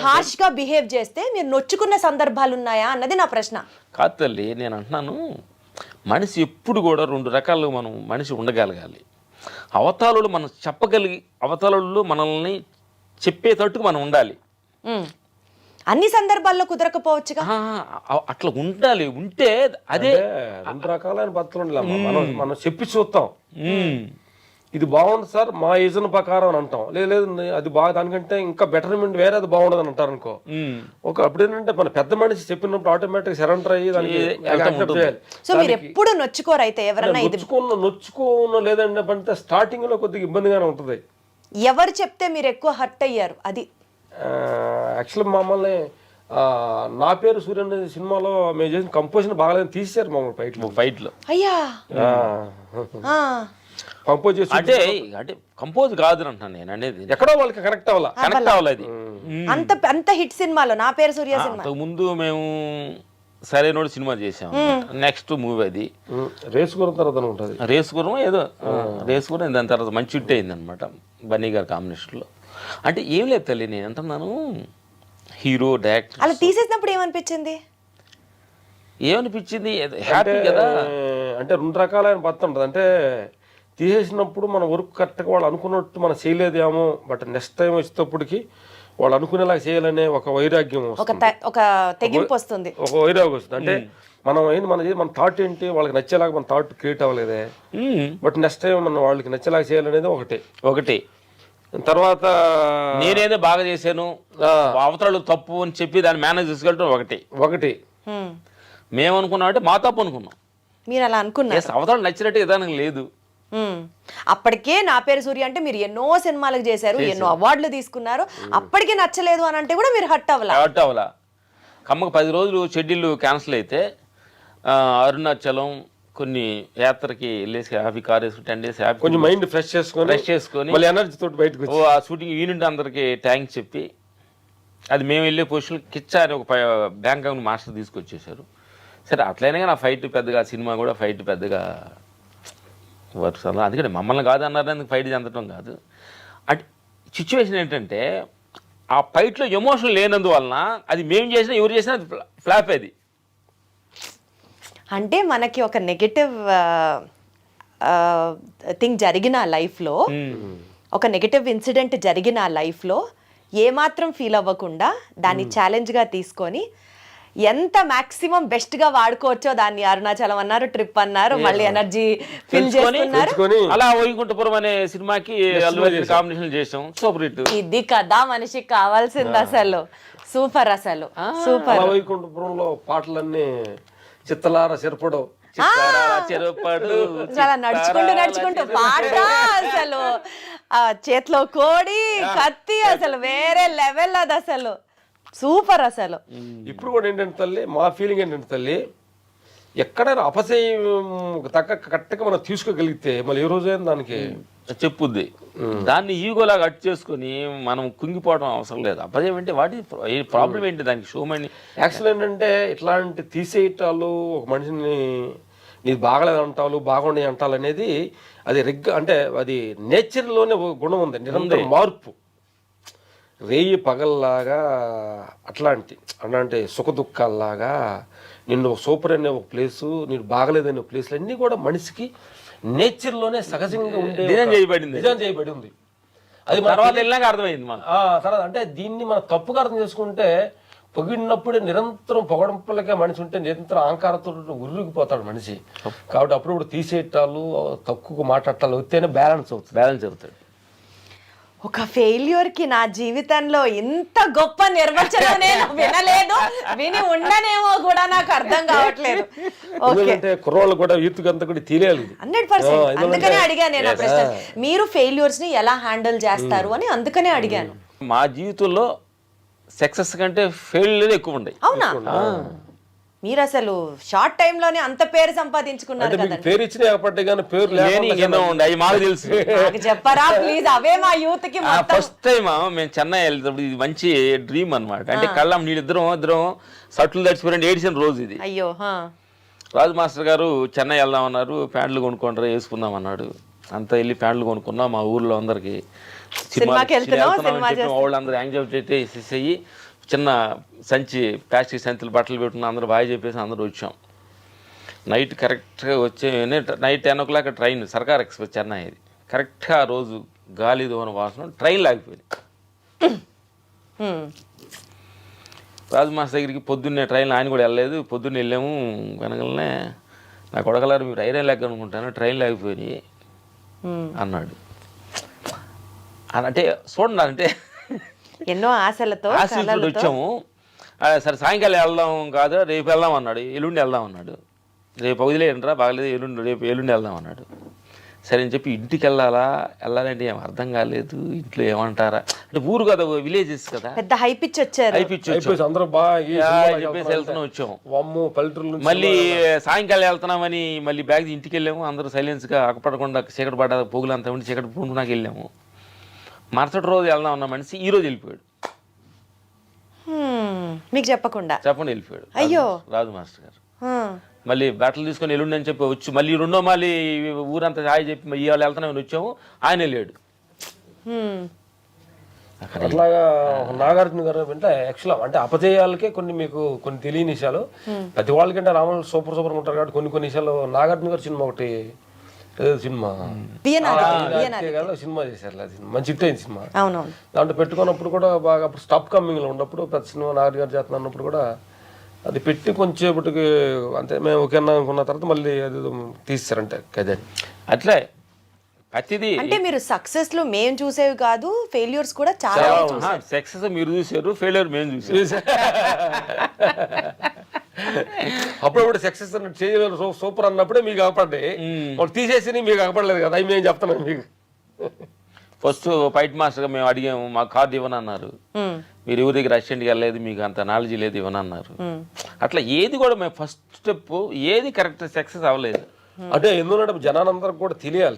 హార్ష్ గా బిహేవ్ చేస్తే మీరు నొచ్చుకున్న సందర్భాలు ఉన్నాయా అన్నది నా ప్రశ్న. కాదు తల్లి, నేను అంటున్నాను మనిషి ఎప్పుడు కూడా 2 రకాలు మనం మనిషి ఉండగలగాలి. అవతారాలు మనం చెప్పగలిగి అవతారాలు మనల్ని చెప్పేటట్టుకు మనం ఉండాలి. అన్ని సందర్భాల్లో కుదరకపోవచ్చుగా, అట్లా ఉండాలి. ఉంటే అదే 2 రకాలైన పద్ధతులు మనం చెప్పి చూస్తాం, ఇది బాగుంది సార్ మా యోజన ప్రకారం అని అంటాం. లేదు అది బాగా దానికంటే ఇంకా బెటర్మెంట్ వేరే అది బాగుండదు అని అంటారు అనుకో. ఒక అప్పుడు ఏంటంటే మన పెద్ద మనిషి చెప్పినప్పుడు ఆటోమేటిక్ సరెండర్ అయ్యి దానికి సో మీరు ఎప్పుడు నొచ్చుకోరు అయితే ఎవరన్నా నొచ్చుకున్న లేదంటే అంటే స్టార్టింగ్ లో కొద్దిగా ఇబ్బందిగానే ఉంటుంది. ఎవరు చెప్తే మీరు ఎక్కువ హర్ట్ అయ్యారు? అది యాక్చువల్ మమ్మల్ని నా పేరు సూర్య అనే సినిమాలో మేము చేసిన కంపోజిషన్ బాగాలేదని తీసేశారు మమ్మల్ని ఫైట్లో. అయ్యా కంపోజ్ చేసి అంటే కంపోజ్ కాదు అంటున్నాను నేను అనేది, ఎక్కడో వాళ్ళకి కనెక్ట్ అవ్వాలి అది. అంత హిట్ సినిమాలో నా పేరు సూర్య సినిమా ముందు మేము సరైనోడు సినిమా చేసాం, నెక్స్ట్ మూవీ అది రేసుగురం తర్వాత ఉంటుంది, రేసుగురం ఏదో రేసుగురం, దాని తర్వాత మంచి హిట్ అయింది అనమాట బన్నీ గారి కాంబినేషన్లో. అంటే ఏం లేదు తల్లి, నేను అంటున్నాను హీరో డైరెక్టర్ అలా తీసేసినప్పుడు ఏమనిపించింది? హ్యాపీ కదా. అంటే 2 రకాలైన పద్ధతి ఉంటుంది. అంటే తీసేసినప్పుడు మన వర్క్ కరెక్ట్గా వాళ్ళు అనుకున్నట్టు మనం చేయలేదేమో, బట్ నెక్స్ట్ టైం వచ్చేటప్పటికి వాళ్ళు అనుకునేలా చేయాలనే ఒక వైరాగ్యం వస్తుంది, ఒక తెగింపు వస్తుంది, ఒక వైరాగ్యం వస్తుంది. అంటే మనం ఏంది మన థాట్ ఏంటి, వాళ్ళకి నచ్చేలాగా మన థాట్ క్రియేట్ అవ్వలేదే, బట్ నెక్స్ట్ టైం మనం వాళ్ళకి నచ్చేలాగా చేయాలనేది ఒకటి. తర్వాత నేనేదో బాగా చేశాను అవతరాలు తప్పు అని చెప్పి దాన్ని మేనేజ్ తీసుకెళ్ళటం ఒకటి. మేము అనుకున్నాం అంటే మా తప్పు అనుకున్నాం, మీరు అలా అనుకున్నారు, అవతరాలు నచ్చినట్టు విధానం లేదు. అప్పటికే నా పేరు సూర్య అంటే మీరు ఎన్నో సినిమాలకు చేశారు, ఎన్నో అవార్డులు తీసుకున్నారు, అప్పటికే నచ్చలేదు అని అంటే కూడా మీరు హర్ట్ అవ్వాలా. కమ్మకు 10 రోజులు షెడ్యూల్ క్యాన్సిల్ అయితే అరుణాచలం కొన్ని యాత్రకి వెళ్ళేసి హ్యాపీ కార్ వేసుకుని 10 days హ్యాపీ కొంచెం మైండ్ ఫ్రెష్ చేసుకొని మళ్ళీ ఎనర్జీ తోటి బయటకు ఆ షూటింగ్ యూనిట్ అందరికి థ్యాంక్స్ చెప్పి, అది మేము వెళ్ళే పొజిషన్ కిచ్చా అని ఒక బ్యాంకాక్ మాస్టర్ తీసుకొచ్చేసారు. సరే అట్లయినా నా ఫైట్ పెద్దగా, సినిమా కూడా ఫైట్ పెద్దగా వర్క్స్ అలా, అందుకని మమ్మల్ని కాదు అన్నారు, ఫైట్ చెందటం కాదు. అంటే సిచ్యువేషన్ ఏంటంటే ఆ ఫైట్లో ఎమోషన్ లేనందువలన అది మేము చేసినా ఎవరు చేసినా అది ఫ్లాప్. అది అంటే మనకి ఒక నెగటివ్ థింగ్ జరిగిన లైఫ్లో, ఒక నెగటివ్ ఇన్సిడెంట్ జరిగిన లైఫ్లో ఏమాత్రం ఫీల్ అవ్వకుండా దాన్ని ఛాలెంజ్గా తీసుకొని ఎంత మాక్సిమం బెస్ట్ గా వాడుకోవచ్చో దాన్ని అరుణాచలం అన్నారు, ట్రిప్ అన్నారు, మళ్ళీ ఎనర్జీ ఫిల్ చేసుకున్నారు. అలా వైకుంఠపురం అనే సినిమాకి కాంబినేషన్ చేసాం, సూపర్ హిట్. ఇది కదా మనిషికి కావాల్సింది అసలు. సూపర్, అసలు సూపర్. వైకుంఠపురంలో పాటలన్నీ చిత్తలార చెరపడు, చాలా నడుచుకుంటూ పాట, అసలు చేతిలో కోడి కత్తి, అసలు వేరే లెవెల్ అది, అసలు సూపర్. అసలు ఇప్పుడు కూడా ఏంటంటే తల్లి, మా ఫీలింగ్ ఏంటంటే తల్లి, ఎక్కడైనా అపజయం కరెక్ట్గా మనం తీసుకోగలిగితే మళ్ళీ ఏ రోజైనా దానికి చెప్పుద్ది. దాన్ని ఈగోలాగా అట్టు చేసుకొని మనం కుంగిపోవడం అవసరం లేదు. అపజయం అంటే వాటి ప్రాబ్లం ఏంటి దానికి షోమని. యాక్చువల్ ఏంటంటే ఇట్లాంటి తీసేయటాలు ఒక మనిషిని నీది బాగలేదు అంటాలు బాగుండే అంటాలు అనేది అది అంటే అది నేచర్లోనే ఒక గుణం ఉంది, నిరంతర మార్పు. రేయి పగల్లాగా అట్లాంటి సుఖ దుఃఖాల్లాగా నిన్ను సూపర్ అనే ఒక ప్లేసు, నేను బాగలేదనే ప్లేస్లు అన్నీ కూడా మనిషికి నేచర్లోనే సహజంగా ఉండే డిజైన్ చేయబడి ఉంది. అది తర్వాత వెళ్ళాక అర్థమైంది మన తర్వాత. అంటే దీన్ని మనం తప్పుగా అర్థం చేసుకుంటే పొగిడినప్పుడే నిరంతరం పొగడంపులకే మనిషి ఉంటే నిరంతరం అహంకారంతో ఉరిగిపోతాడు మనిషి. కాబట్టి అప్పుడప్పుడు తీసేయటాలు తక్కువ మాట్లాడటాలు వస్తేనే బ్యాలెన్స్ అవుతాడు. ఒక ఫెయిల్యూర్ కి నా జీవితంలో ఇంత గొప్ప నిర్వచనం నేను వినలేదు, విని ఉండనేమో కూడా నాకు అర్థం కావట్లేదు. ఎందుకంటే కుర్రోళ్ళు కూడా యూత్ అంతా కూడా తెలియాలి 100%. అందుకనే అడిగాను నేను ఆ ప్రశ్న, మీరు ఫెయిల్యూర్స్ ని ఎలా హ్యాండిల్ చేస్తారు అని అందుకనే అడిగాను. మా జీవితంలో సక్సెస్ కంటే ఫెయిల్యూర్ ఎక్కువ ఉన్నాయి. అవునా? మీరు అసలు షార్ట్ టైం లోనే అంత పేరు సంపాదించుకున్నారు కదా. పేరు ఇచ్చిన ఏర్పడ్డా కానీ పేరు అవి మాకు తెలుసు. నాకు చెప్పరా ప్లీజ్, అవే మా యూత్ కి. ఫస్ట్ టైం మేము చెన్నై వెళ్తాడు, ఇది మంచి డ్రీమ్ అనమాట. అంటే కళ్ళం నీళ్ళిద్దరం సట్లు తడిచిపోయిన ఏడిసిన రోజు ఇది. అయ్యో. రాజు మాస్టర్ గారు చెన్నై వెళ్దాం అన్నారు, ప్యాంట్లు కొనుక్కుంటారు వేసుకుందాం అన్నాడు. అంతా వెళ్ళి ప్యాంట్లు కొనుక్కున్నాం. మా ఊర్లో అందరికి వాళ్ళందరూ యాంగ్జైటీ వేసేసి చిన్న సంచి ప్లాస్టిక్ సంచులు బట్టలు పెట్టుకున్న అందరూ బాగా చెప్పేసి అందరూ వచ్చాం. నైట్ కరెక్ట్గా వచ్చే నైట్ 10 o'clock ట్రైన్, సర్కార్ ఎక్స్ప్రెస్ చెన్నై. ఇది కరెక్ట్గా ఆ రోజు గాలి దోన వాసన ట్రైన్ లాగిపోయింది. రాజు మాస్టర్ దగ్గరికి పొద్దున్నే ట్రైన్ ఆయన కూడా వెళ్ళలేదు. పొద్దున్నే వెళ్ళాము. వెనకలనే నా కొడకలారు మీరు ఐరన్ లెక్క అనుకుంటాను, ట్రైన్ లాగిపోయి అన్నాడు. అంటే చూడండి, అంటే ఎన్నో ఆశలతో వచ్చాము. సరే సాయంకాలం వెళ్దాం కాదు, రేపు వెళ్దాం అన్నాడు. ఎల్లుండి వెళ్దాం అన్నాడు. రేపు వదిలేయండిరా బాగలేదు, రేపు ఎల్లుండి వెళ్దాం అన్నాడు. సరే అని చెప్పి ఇంటికి వెళ్ళాలంటే ఏం అర్థం కాలేదు. ఇంట్లో ఏమంటారా అంటే ఊరు కదా, విలేజెస్ కదా, పెద్ద హైపిచ్ వచ్చారు. చెప్పేసి వెళ్తున్నాం వచ్చాము. మళ్ళీ సాయంకాలం వెళ్తున్నామని మళ్ళీ బ్యాగ్ ఇంటికి వెళ్ళాము. అందరూ సైలెన్స్గా అక్కపడకుండా చీకటి పడ్డ పోగులంతా ఉండి చీకటి పూనుకున్నాక వెళ్ళాము. మరుసటి రోజు వెళ్దాం అన్న మనిషి ఈ రోజు వెళ్ళిపోయాడు. మీకు చెప్పకుండా వెళ్ళిపోయాడు. అయ్యో. రాజు మాస్టర్ గారు మళ్ళీ బట్టలు తీసుకొని ఎల్లుండి అని చెప్పి వచ్చి మళ్ళీ మళ్ళీ ఊరంతా హాయి చెప్పి ఇవాళ వెళ్తానని వచ్చాము. ఆయన వెళ్ళాడు. అట్లాగా నాగార్జున గారు అంటే యాక్చువల్ అంటే అపజయాలకే మీకు కొన్ని తెలియని విషయాలు. ప్రతి వాళ్ళకంటే రాములు సూపర్ ఉంటారు కాబట్టి కొన్ని విషయాలు. నాగార్జున గారు సినిమా ఒకటి సినిమా చేశారు, మంచి హిట్ అయింది సినిమా. దాంట్లో పెట్టుకున్నప్పుడు కూడా బాగా అప్పుడు స్టాప్ కమ్మింగ్ లో ఉన్నప్పుడు ప్రతి సినిమా నాగార్జున గారు చేస్తున్నా అన్నప్పుడు కూడా అది పెట్టి కొంచెంసేపటికి అంటే మేము ఓకే అనుకున్న తర్వాత మళ్ళీ అది తీస్తారంటే కదే. అట్లే ప్రతిదీ అంటే మీరు సక్సెస్ లో మేము చూసేవి కాదు, ఫెయిల్యూర్స్ కూడా చాలా. సక్సెస్ మీరు చూసారు, ఫెయిల్యూర్ మేము చూసారు. అప్పుడప్పుడు సక్సెస్ చేయలేదు సూపర్ అన్నప్పుడే మీకు అగపడ్డాయి, వాళ్ళు తీసేసి మీకు అగపడలేదు కదా. అవి మేము చెప్తున్నాం మీకు. ఫస్ట్ ఫైట్ మాస్టర్గా మేము అడిగాము, మాకు కార్డు ఇవ్వనన్నారు. మీరు ఎవరి దగ్గర అసిస్టెంట్కి వెళ్ళలేదు, మీకు అంత నాలెడ్జ్ లేదు, ఇవ్వనన్నారు. అట్లా ఏది కూడా మేము ఫస్ట్ స్టెప్ ఏది కరెక్ట్ సక్సెస్ అవ్వలేదు. అంటే ఎందుకంటే జనాలందరికి కూడా తెలియాలి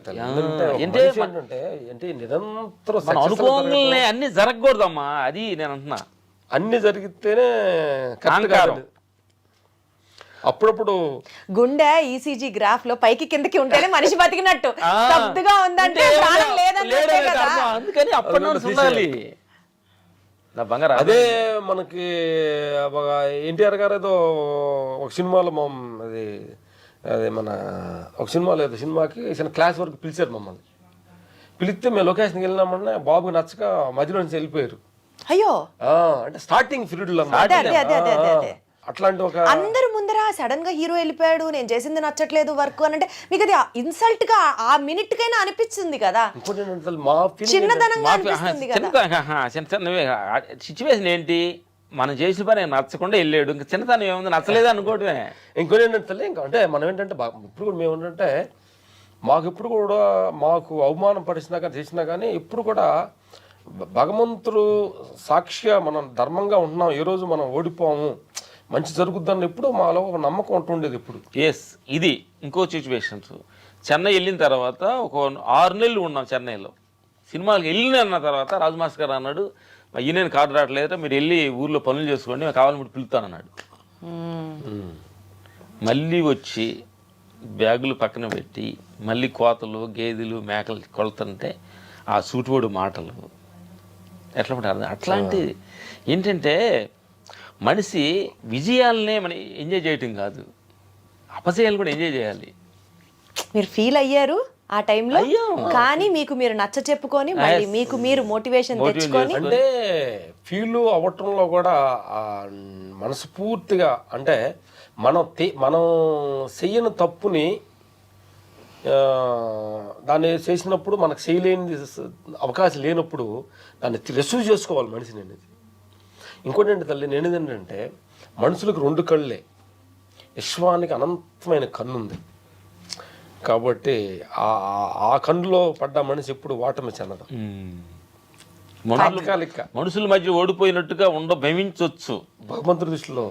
అంటే నిరంతరం అనుకోగానే అన్ని జరగకూడదమ్మా. అది నేను అంటున్నా, అన్ని జరిగితేనే అహంకారం. అప్పుడప్పుడు గుండె ఈసీజీ గ్రాఫ్ లో పైకి కిందకి ఉంటేనే మనిషి బతికినట్టు, స్తబ్దుగా ఉందంటే ప్రాణం లేదంటే కదా. అందుకని అప్పటి అదే మనకి ఎన్టీఆర్ గారు ఏదో ఒక సినిమాలో అదే మన ఒక సినిమాలో ఏదో సినిమాకి చిన్న క్లాస్ వరకు పిలిచారు మమ్మల్ని. పిలిస్తే మేము లొకేషన్కి వెళ్ళినామన్నా బాబుకి నచ్చక మధ్యలో నుంచి వెళ్ళిపోయారు. అయ్యో. అంటే స్టార్టింగ్ పీరియడ్ లో అట్లాంటి ఒక అందరు ముందర సడన్ గా హీరో వెళ్ళిపోయాడు, నేను చేసింది నచ్చట్లేదు వర్క్ అని అంటే మీకు అది ఇన్సల్ట్ గా ఆ మినిట్ కైనా అనిపించింది కదా. చిన్నదనంగా అనిపిస్తుంది కదా. సిచ్యువేషన్ ఏంటి, మనం చేసిన పని నచ్చకుండా వెళ్ళాడు, ఇంకా చిన్నతనం ఏముంది, నచ్చలేదు అనుకోవడమే. ఇంకోటి ఏంటంటే అంటే మనం ఏంటంటే ఇప్పుడు కూడా మేము ఏంటంటే మాకు కూడా మాకు అవమానం పరిచినా కానీ చేసినా కానీ ఇప్పుడు కూడా భగవంతుడు సాక్షిగా మనం ధర్మంగా ఉంటున్నాం. ఏ రోజు మనం ఓడిపోము, మంచి జరుగుద్దని ఎప్పుడు మాలో ఒక నమ్మకం ఉంటుండేది ఎప్పుడు. ఎస్, ఇది ఇంకో సిచ్యువేషన్స్. చెన్నై వెళ్ళిన తర్వాత ఒక 6 నెలలు ఉన్నాం చెన్నైలో. సినిమాకి వెళ్ళిన తర్వాత రాజు మాస్టర్ గారు అన్నాడు, అయ్యి నేను కార్డు రావట్లేదు, మీరు వెళ్ళి ఊర్లో పనులు చేసుకోండి, నాకు కావాలని పిలుస్తానన్నాడు. మళ్ళీ వచ్చి బ్యాగులు పక్కన పెట్టి మళ్ళీ కోతలు గేదెలు మేకలు కొలుతుంటే ఆ సూటివాడు మాటలు ఎట్లా ఉంటారు. అట్లాంటిది ఏంటంటే మనిషి విజయాలనే మనం ఎంజాయ్ చేయటం కాదు, అపజయాలు కూడా ఎంజాయ్ చేయాలి. మీరు ఫీల్ అయ్యారు ఆ టైంలో, అయ్యాం. కానీ మీకు మీరు నచ్చ చెప్పుకొని మళ్ళీ మీకు మీరు మోటివేషన్ తెచ్చుకొని. అంటే ఫీల్ అవ్వటంలో కూడా మనస్ఫూర్తిగా అంటే మనం చెయ్యని తప్పుని దాన్ని చేసినప్పుడు మనకు చేయలేని అవకాశం లేనప్పుడు దాన్ని రిసీవ్ చేసుకోవాలి మనిషిని అనేది. ఇంకోటి ఏంటి తల్లి, నేను ఏంటంటే మనుషులకు 2 కళ్ళే, విశ్వానికి అనంతమైన కన్ను ఉంది. కాబట్టి ఆ కన్నులో పడ్డ మనిషి ఎప్పుడు ఓటమి చెందడం. మనుషుల మధ్య ఓడిపోయినట్టుగా భవించవచ్చు, భగవంతుడి దృష్టిలో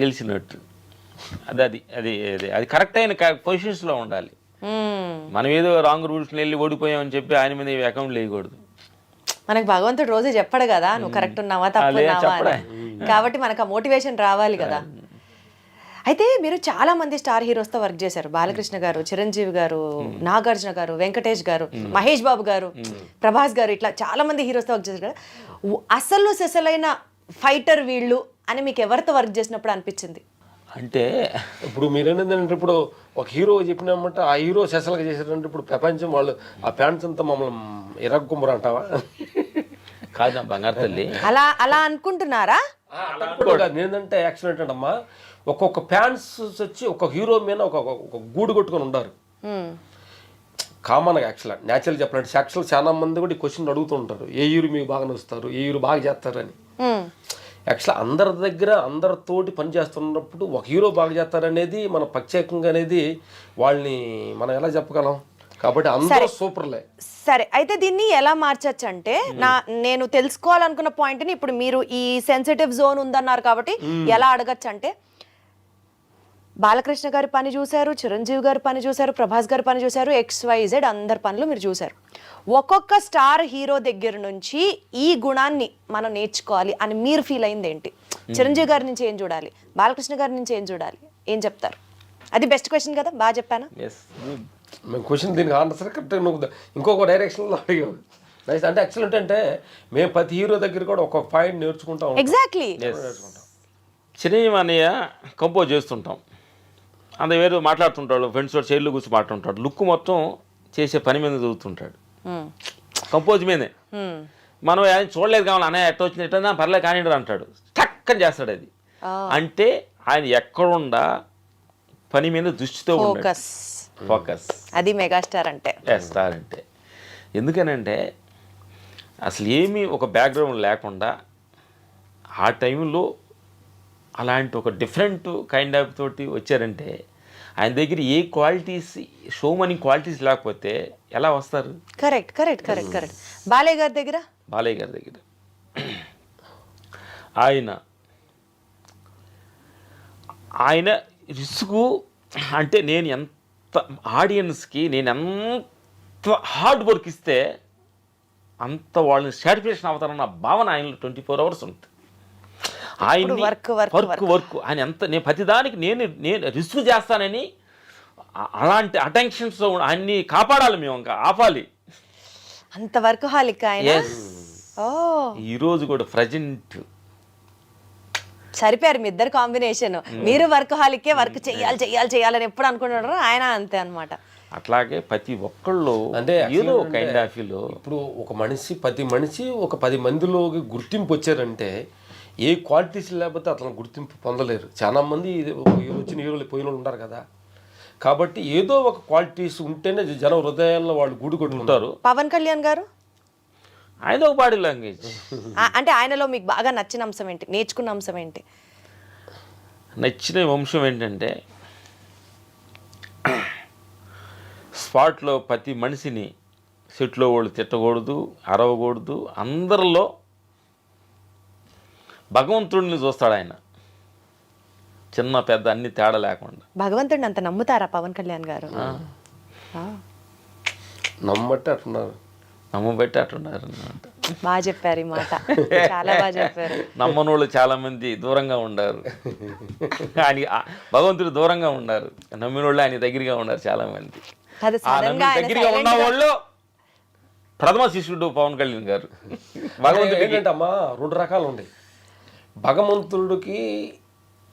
గెలిచినట్టు. అది కరెక్ట్ అయిన పొజిషన్స్లో ఉండాలి. మనం ఏదో రాంగ్ రూల్స్ వెళ్ళి ఓడిపోయామని చెప్పి ఆయన మీద అకౌంట్ వేయకూడదు. మనకు భగవంతుడు రోజు చెప్పడు కదా నువ్వు కరెక్ట్ ఉన్నావా తప్పున్నావా అని. కాబట్టి మనకు ఆ మోటివేషన్ రావాలి కదా. అయితే మీరు చాలా మంది స్టార్ హీరోస్తో వర్క్ చేశారు. బాలకృష్ణ గారు, చిరంజీవి గారు, నాగార్జున గారు, వెంకటేష్ గారు, మహేష్ బాబు గారు, ప్రభాస్ గారు, ఇట్లా చాలా మంది హీరోస్తో వర్క్ చేశారు కదా. అసలు సెసలైన ఫైటర్ వీళ్ళు అని మీకు ఎవరితో వర్క్ చేసినప్పుడు అనిపించింది? అంటే ఇప్పుడు మీరేంటంటే ఇప్పుడు ఒక హీరో చెప్పినామంటే ఆ హీరో సెసలుగా చేశారంటే ఇప్పుడు ప్రపంచం వాళ్ళు ఆ ఫ్యాన్స్ అంతా మమ్మల్ని ఇరగ్గుమ్మరు అంటావా? కాదు బంగారు తల్లి, అలా అనుకుంటున్నారా? ఏంటంటే యాక్సిడెంట్ అంటమ్మా, ఒక్కొక్క ఫ్యాన్స్ వచ్చి ఒక హీరో మీద ఒక గూడు కొట్టుకొని ఉంటారు కామన్గా. న్యాచురల్ చెప్పాలంటే చాలా మంది కూడా ఈ క్వశ్చన్ అడుగుతూ ఉంటారు, ఏ హీరో మీకు బాగా నచ్చుతారు, ఏ హీరో బాగా చేస్తారని. అందరి దగ్గర అందరితోటి పని చేస్తున్నప్పుడు ఒక హీరో బాగా చేస్తారనేది మన ప్రత్యేకంగా అనేది వాళ్ళని మనం ఎలా చెప్పగలం? కాబట్టి అందరూ సూపర్లే. సరే, అయితే దీన్ని ఎలా మార్చచ్చు అంటే నేను తెలుసుకోవాలనుకున్న పాయింట్ని ఇప్పుడు మీరు ఈ సెన్సిటివ్ జోన్ ఉందన్నారు కాబట్టి ఎలా అడగచ్చు అంటే, బాలకృష్ణ గారి పని చూశారు, చిరంజీవి గారి పని చూశారు, ప్రభాస్ గారి పని చూశారు, XYZ అందరి పనులు మీరు చూశారు. ఒక్కొక్క స్టార్ హీరో దగ్గర నుంచి ఈ గుణాన్ని మనం నేర్చుకోవాలి అని మీరు ఫీల్ అయింది ఏంటి? చిరంజీవి గారి నుంచి ఏం చూడాలి, బాలకృష్ణ గారి నుంచి ఏం చూడాలి, ఏం చెప్తారు? అది బెస్ట్ క్వశ్చన్ కదా, బాగా చెప్పానా? మేము క్వశ్చన్ దీనికి ఆన్సర్ కరెక్ట్ నువ్వు ఇంకొక డైరెక్షన్లో అడిగావు. నైస్. అంటే యాక్చువల్ అంటే మేము ప్రతి హీరో దగ్గర కూడా ఒక్కొక్క పాయింట్ నేర్చుకుంటాం. ఎగ్జాక్ట్లీ. చిరంజీవి అన్నయ్య కంపోజ్ చేస్తుంటాం, అంత వేరు మాట్లాడుతుంటాడు, ఫ్రెండ్స్ తోటి చైర్లో కూర్చొని మాట్లాడుతుంటాడు, లుక్ మొత్తం చేసే పని మీద చదువుతుంటాడు, కంపోజ్ మీదే. మనం చూడలేదు కావాలి అన్నయ్య ఎట్ట వచ్చింది ఎట్లా పర్లేదు కానీ అంటాడు, టక్కని చేస్తాడు. అది అంటే ఆయన ఎక్కడుండా పని మీద దృష్టితో ఫోకస్. అది మెగాస్టార్ అంటే. స్టార్ అంటే ఎందుకనంటే అసలు ఏమీ ఒక బ్యాక్గ్రౌండ్ లేకుండా ఆ టైంలో అలాంటి ఒక డిఫరెంట్ కైండ్ ఆఫ్ తోటి వచ్చారంటే ఆయన దగ్గర ఏ క్వాలిటీస్, షో మనీ క్వాలిటీస్ లేకపోతే ఎలా వస్తారు? Correct correct correct correct. Balayya గారి దగ్గర ఆయన రిస్క్ అంటే నేను ఎంత ఆడియన్స్కి నేను ఎంత హార్డ్ వర్క్ ఇస్తే అంత వాళ్ళని సాటిస్ఫాక్షన్ అవుతారన్న భావన ఆయనలో 24 hours ఉంటుంది. ఆయన వర్క్ ఆయన ఎంత నేను ప్రతిదానికి నేను రిస్క్ చేస్తానని అలాంటి అటెన్షన్స్ ఆయన్ని కాపాడాలి, మేము ఇంకా ఆపాలి. అంత వర్క్ హాలిక్ ఆయన. ఈరోజు కూడా ప్రజెంట్ సరిపోయారు మీ ఇద్దరు కాంబినేషన్. మీరు వర్క్ హాలికే, వర్క్ చెయ్యాలని ఎప్పుడు అనుకుంటున్నారు, ఆయన అంతే అనమాట. అట్లాగే ప్రతి ఒక్కళ్ళు అంటే ఏదో కైండ్ ఆఫ్ ఇప్పుడు ఒక మనిషి ప్రతి మనిషి ఒక 10 మందిలోకి గుర్తింపు వచ్చారంటే ఏ క్వాలిటీస్ లేకపోతే అతను గుర్తింపు పొందలేరు. చాలా మంది వచ్చిన హీరోలు పోయిన ఉంటారు కదా. కాబట్టి ఏదో ఒక క్వాలిటీస్ ఉంటేనే జన హృదయాల్లో వాళ్ళు గూడు కొట్టుకుంటారు. పవన్ కళ్యాణ్ గారు ఆయన ఒక బాడీ లాంగ్వేజ్ అంటే ఆయనలో మీకు బాగా నచ్చిన అంశం ఏంటి, నేర్చుకున్న అంశం ఏంటి? నచ్చిన అంశం ఏంటంటే స్పాట్లో ప్రతి మనిషిని సెట్లో వాళ్ళు తిట్టకూడదు, అరవకూడదు, అందరిలో భగవంతుడిని చూస్తాడు ఆయన. చిన్న పెద్ద అన్ని తేడా లేకుండా. భగవంతుడిని అంత నమ్ముతారా పవన్ కళ్యాణ్ గారు? ఆ. నమ్మట్టే అట్టున్నారు. నమ్మబెట్టి అట్టున్నారు అన్నమాట. బాగా చెప్పారు ఈ మాట, చాలా బాగా చెప్పారు. నమ్మనోళ్ళు చాలా మంది దూరంగా ఉండారు, ఆయన భగవంతుడు దూరంగా ఉన్నారు. నమ్మినోళ్ళు ఆయన దగ్గరగా ఉన్నారు చాలా మంది. అది ఆ సడన్ గా ఆయన దగ్గరగా ఉన్న silent గా- వాళ్ళు ప్రథమ శిష్యుడు పవన్ కళ్యాణ్ గారు. భగవంతుడు ఏంటంటే అమ్మా 2 రకాలు ఉన్నాయి.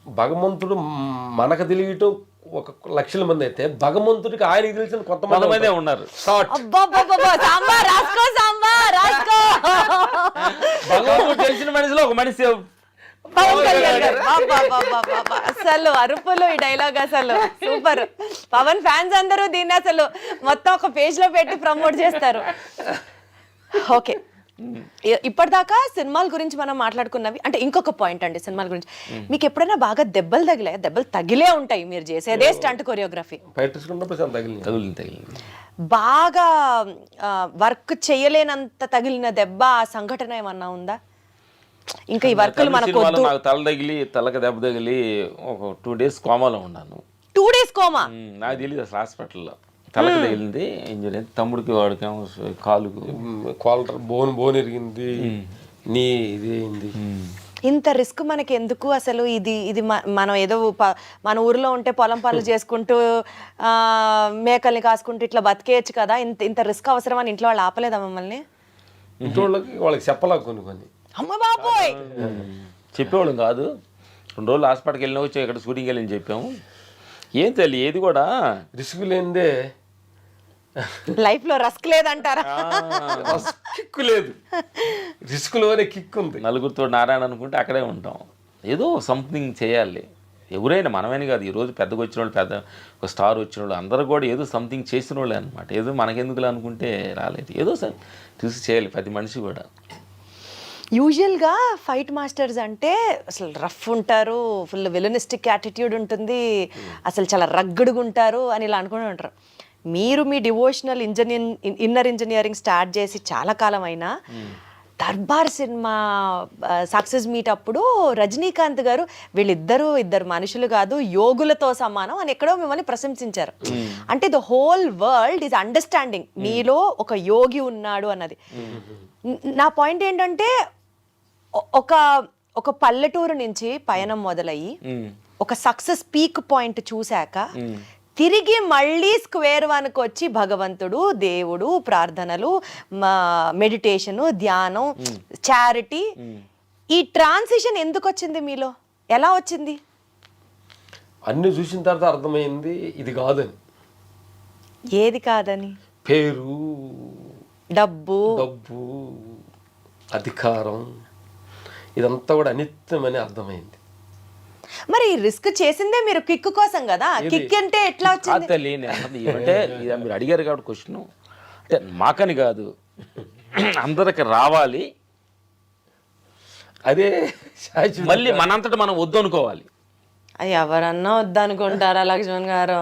భగవంతుడు మనకు తెలియటం ఒక లక్షల మంది అయితే, భగవంతుడికి ఆయనకి తెలిసిన కొంతమందే ఉన్నారు. అబ్బబ్బబ్బబ్బ, సాంబార్ రాసుకో, సాంబార్ రాసుకో. భగవంతుడు తెలిసిన మనిషిలో ఒక మనిషి పవన్ కళ్యాణ్ గారు. అబ్బబ్బబ్బబ్బబ్బ. అసలు అరుపులు, ఈ డైలాగ్ అసలు సూపర్. పవన్ ఫ్యాన్స్ అందరూ దీన్ని అసలు మొత్తం ఒక పేజ్ లో పెట్టి ప్రమోట్ చేస్తారు. ఓకే, ఇప్పటిదాకా సినిమాల గురించి మనం మాట్లాడుకున్నవి. అంటే ఇంకొక పాయింట్ అండి సినిమాల గురించి, మీకు ఎప్పుడైనా బాగా దెబ్బలు తగిలాయి? దెబ్బలు తగిలే ఉంటాయి, మీరు చేసేదే స్టంట్ కొరియోగ్రఫీ. తగిలింది. బాగా వర్క్ చేయలేనంత తగిలిన దెబ్బ, ఆ సంఘటన ఏమన్నా ఉందా? ఇంకా ఈ వర్కులు మనకు వద్దు. నాకు తల తగిలి, తలకి దెబ్బ తగిలి ఒక 2 days కోమాలో ఉన్నాను. 2 days కోమా? నాకు తెలియదు అసలు. హాస్పిటల్లో తలకి తగిలింది, ఇంజరీ. తమ్ముడికి వాడికేమో కాలుకు కాలర్ బోన్ ఇరిగింది, నీ ఇది అయింది. ఇంత రిస్క్ మనకి ఎందుకు అసలు? ఇది మనం ఏదో మన ఊర్లో ఉంటే పొలం పనులు చేసుకుంటూ మేకల్ని కాసుకుంటూ ఇట్లా బతికేయచ్చు కదా, ఇంత రిస్క్ అవసరం అని ఇంట్లో వాళ్ళు ఆపలేదా మమ్మల్ని? ఇంట్లో వాళ్ళకి చెప్పలా కొన్ని. అమ్మ బాబోయ్, చెప్పేవాళ్ళం కాదు. 2 రోజులు హాస్పిటల్కి వెళ్ళినా వచ్చి ఇక్కడ షూటింగ్కి వెళ్ళి చెప్పాము. ఏం తెలియదు, ఏది కూడా రిస్క్ లేనిదే లైఫ్ లో రస్క్ లేదంటారా? కిక్కు లేదు, రిస్క్లోనే కిక్ ఉంది. నలుగురితో నారాయణ అనుకుంటే అక్కడే ఉంటాం. ఏదో సంథింగ్ చేయాలి. ఎవరైనా, మనమేని కాదు. ఈరోజు పెద్దగా వచ్చిన వాళ్ళు, పెద్ద ఒక స్టార్ వచ్చిన వాళ్ళు అందరూ కూడా ఏదో సంథింగ్ చేసిన వాళ్ళే అనమాట. ఏదో మనకెందుకులే అనుకుంటే రాలేదు. ఏదో చూసి చేయాలి ప్రతి మనిషి కూడా. యూజువల్గా ఫైట్ మాస్టర్స్ అంటే అసలు రఫ్ ఉంటారు, ఫుల్ విలనిస్టిక్ యాటిట్యూడ్ ఉంటుంది, అసలు చాలా రగ్గడుగా ఉంటారు అని ఇలా అనుకుంటూ ఉంటారు. మీరు మీ డివోషనల్ ఇన్నర్ ఇంజనీరింగ్ స్టార్ట్ చేసి చాలా కాలం అయినా దర్బార్ సినిమా సక్సెస్ మీట్ అప్పుడు రజనీకాంత్ గారు ఇద్దరు మనుషులు కాదు, యోగులతో సమానం అని ఎక్కడో మిమ్మల్ని ప్రశంసించారు. అంటే the whole world is understanding మీలో ఒక యోగి ఉన్నాడు అన్నది. నా పాయింట్ ఏంటంటే, ఒక పల్లెటూరు నుంచి పయనం మొదలయ్యి ఒక సక్సెస్ పీక్ పాయింట్ చూశాక తిరిగి మళ్ళీ స్క్వేర్ 1కి వచ్చి భగవంతుడు, దేవుడు, ప్రార్థనలు, మెడిటేషను, ధ్యానం, చారిటీ, ఈ ట్రాన్సిషన్ ఎందుకు వచ్చింది మీలో? ఎలా వచ్చింది? అన్ని చూసిన తర్వాత అర్థమైంది ఇది కాదని. ఏది కాదని? పేరు, డబ్బు, అధికారం, ఇదంతా కూడా అనిత్యమని అర్థమైంది. మరి రిస్క్ చేసిందే మీరు కిక్ కోసం కదా. కిక్ అంటే ఎట్లా వచ్చింది? అంటే మీరు అడిగారు కాబట్టి క్వశ్చన్, అంటే మాకని కాదు, అందరికి రావాలి. అదే మళ్ళీ మనంతటా మనం వద్దు అనుకోవాలి. ఎవరన్నా వద్దనుకుంటారా లక్ష్మణ్ గారు?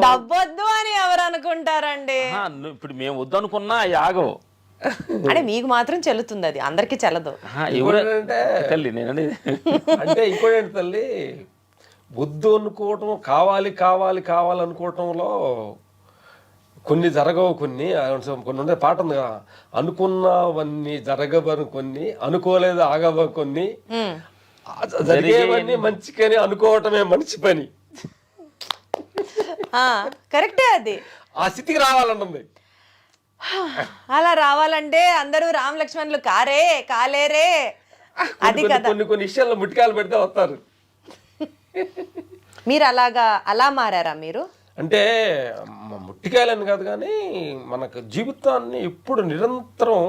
డబ్బొద్దు అని ఎవరు అనుకుంటారండి? ఇప్పుడు మేము వద్దు అనుకున్నా ఆగవు. అంటే మీకు మాత్రం చెల్లుతుంది, అది అందరికి చెల్లదు. తల్లి నేనండి అంటే ఇంకోటి తల్లి, వద్దు అనుకోవటం, కావాలనుకోవటంలో కొన్ని జరగవు, కొన్ని ఉండే పాట ఉంది కదా, అనుకున్నవన్నీ జరగవని కొన్ని, అనుకోలేదు ఆగవ కొన్ని, జరిగేవన్నీ మంచికని అనుకోవటమే మంచి పని. కరెక్టే, అది ఆ స్థితికి రావాలన్నది. అలా రావాలంటే అందరూ రామ్ లక్ష్మణులు కాలేరే, అది కదా. కొన్ని విషయాల్లో ముట్టికాయలు పెడితే వస్తారు. మీరు అలా మారారా మీరు? అంటే ముట్టికాయలని కాదు కానీ మనకు జీవితాన్ని ఎప్పుడు నిరంతరం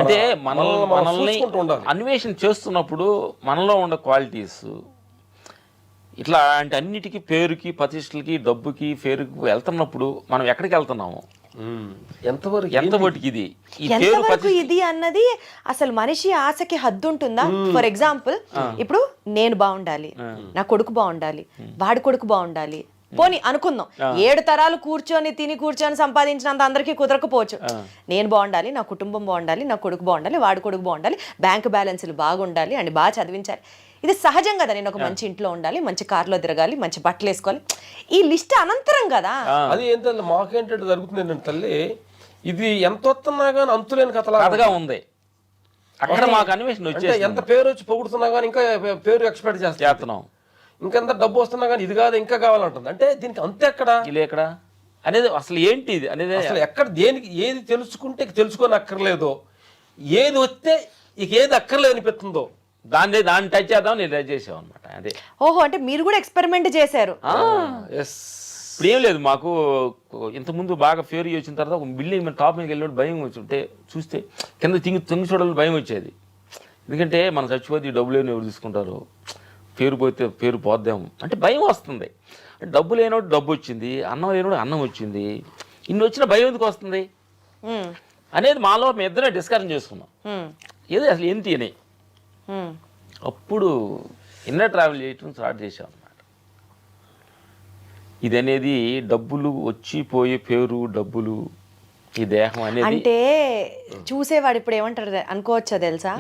అంటే మనల్ని అన్వేషణ చేస్తున్నప్పుడు మనలో ఉన్న క్వాలిటీస్ ఇట్లా అంటే అన్నిటికీ, పేరుకి, ప్రతిష్టలకి, డబ్బుకి, పేరుకి వెళ్తున్నప్పుడు మనం ఎక్కడికి వెళ్తున్నాము, ఎంతవరకు ఇది అన్నది అసలు మనిషి ఆశకి హద్దు ఉంటుందా? ఫర్ ఎగ్జాంపుల్, ఇప్పుడు నేను బాగుండాలి, నా కొడుకు బాగుండాలి, వాడి కొడుకు బాగుండాలి, పోనీ అనుకుందాం 7 తరాలు కూర్చొని సంపాదించినంత అందరికీ కుదరకపోవచ్చు. నేను బాగుండాలి, నా కుటుంబం బాగుండాలి, నా కొడుకు బాగుండాలి, వాడి కొడుకు బాగుండాలి, బ్యాంక్ బ్యాలెన్స్లు బాగుండాలి అండ్ బాగా చదివించాలి. ఇది సహజం కదా, నేను ఒక మంచి ఇంట్లో ఉండాలి, మంచి కార్లో తిరగాలి, మంచి బట్టలు వేసుకోవాలి, ఈ లిస్ట్ అనంతరం కదా. అది ఏంటంటే మాకేంటంటే జరుగుతుంది ఏంటంటే తల్లి, ఇది ఎంత వస్తున్నా కానీ అంతులేని కథగా ఉంది. అక్కడ మాకు అన్వేషణ వచ్చేసి ఎంత పేరు వచ్చి పొగుడుతున్నా కానీ ఇంకా పేరు ఎక్స్పెక్ట్ చేస్తున్నాం, ఇంకెంత డబ్బు వస్తున్నా కానీ ఇది కాదు ఇంకా కావాలంటుంది. అంటే దీనికి అంతే ఎక్కడ ఇలా ఎక్కడ అనేది అసలు ఏంటి ఇది అనేది అసలు ఎక్కడ దేనికి ఏది తెలుసుకుంటే తెలుసుకొని అక్కర్లేదో, ఏది వస్తే ఇక ఏది అక్కర్లేదు అనిపిస్తుందో దాన్ని టచ్ చేద్దాం నేను టచ్ చేసాం అనమాట. అదే ఓహో, అంటే మీరు కూడా ఎక్స్పెరిమెంట్ చేశారు. ఇప్పుడు ఏం లేదు, మాకు ఇంతకుముందు బాగా ఫేర్ వచ్చిన తర్వాత ఒక బిల్డింగ్ మీద టాప్ మీదకి వెళ్ళినప్పుడు భయం వచ్చి చూస్తే కింద తింగి చూడాలి భయం వచ్చేది. ఎందుకంటే మనం చచ్చిపోతే ఈ డబ్బులు ఎవరు తీసుకుంటారు, పేరు పోతే పేరు పోద్దాము అంటే భయం వస్తుంది. డబ్బు లేనోడు డబ్బు వచ్చింది, అన్నం లేనోడు అన్నం వచ్చింది, ఇన్ని వచ్చిన భయం ఎందుకు వస్తుంది అనేది మాలో మేము ఇద్దరే డిస్కషన్ చేసుకున్నాం. ఏదో అసలు ఏంటి అని అప్పుడు ఇన్నర్ ట్రావెల్ చేయటం స్టార్ట్ చేసాం అన్నమాట. ఇది అనేది డబ్బులు వచ్చి పోయే పేరు, డబ్బులు, ఈ దేహం అనేది అంటే చూసేవాడు ఇప్పుడు ఏమంటారు అనుకోవచ్చా తెలుసా,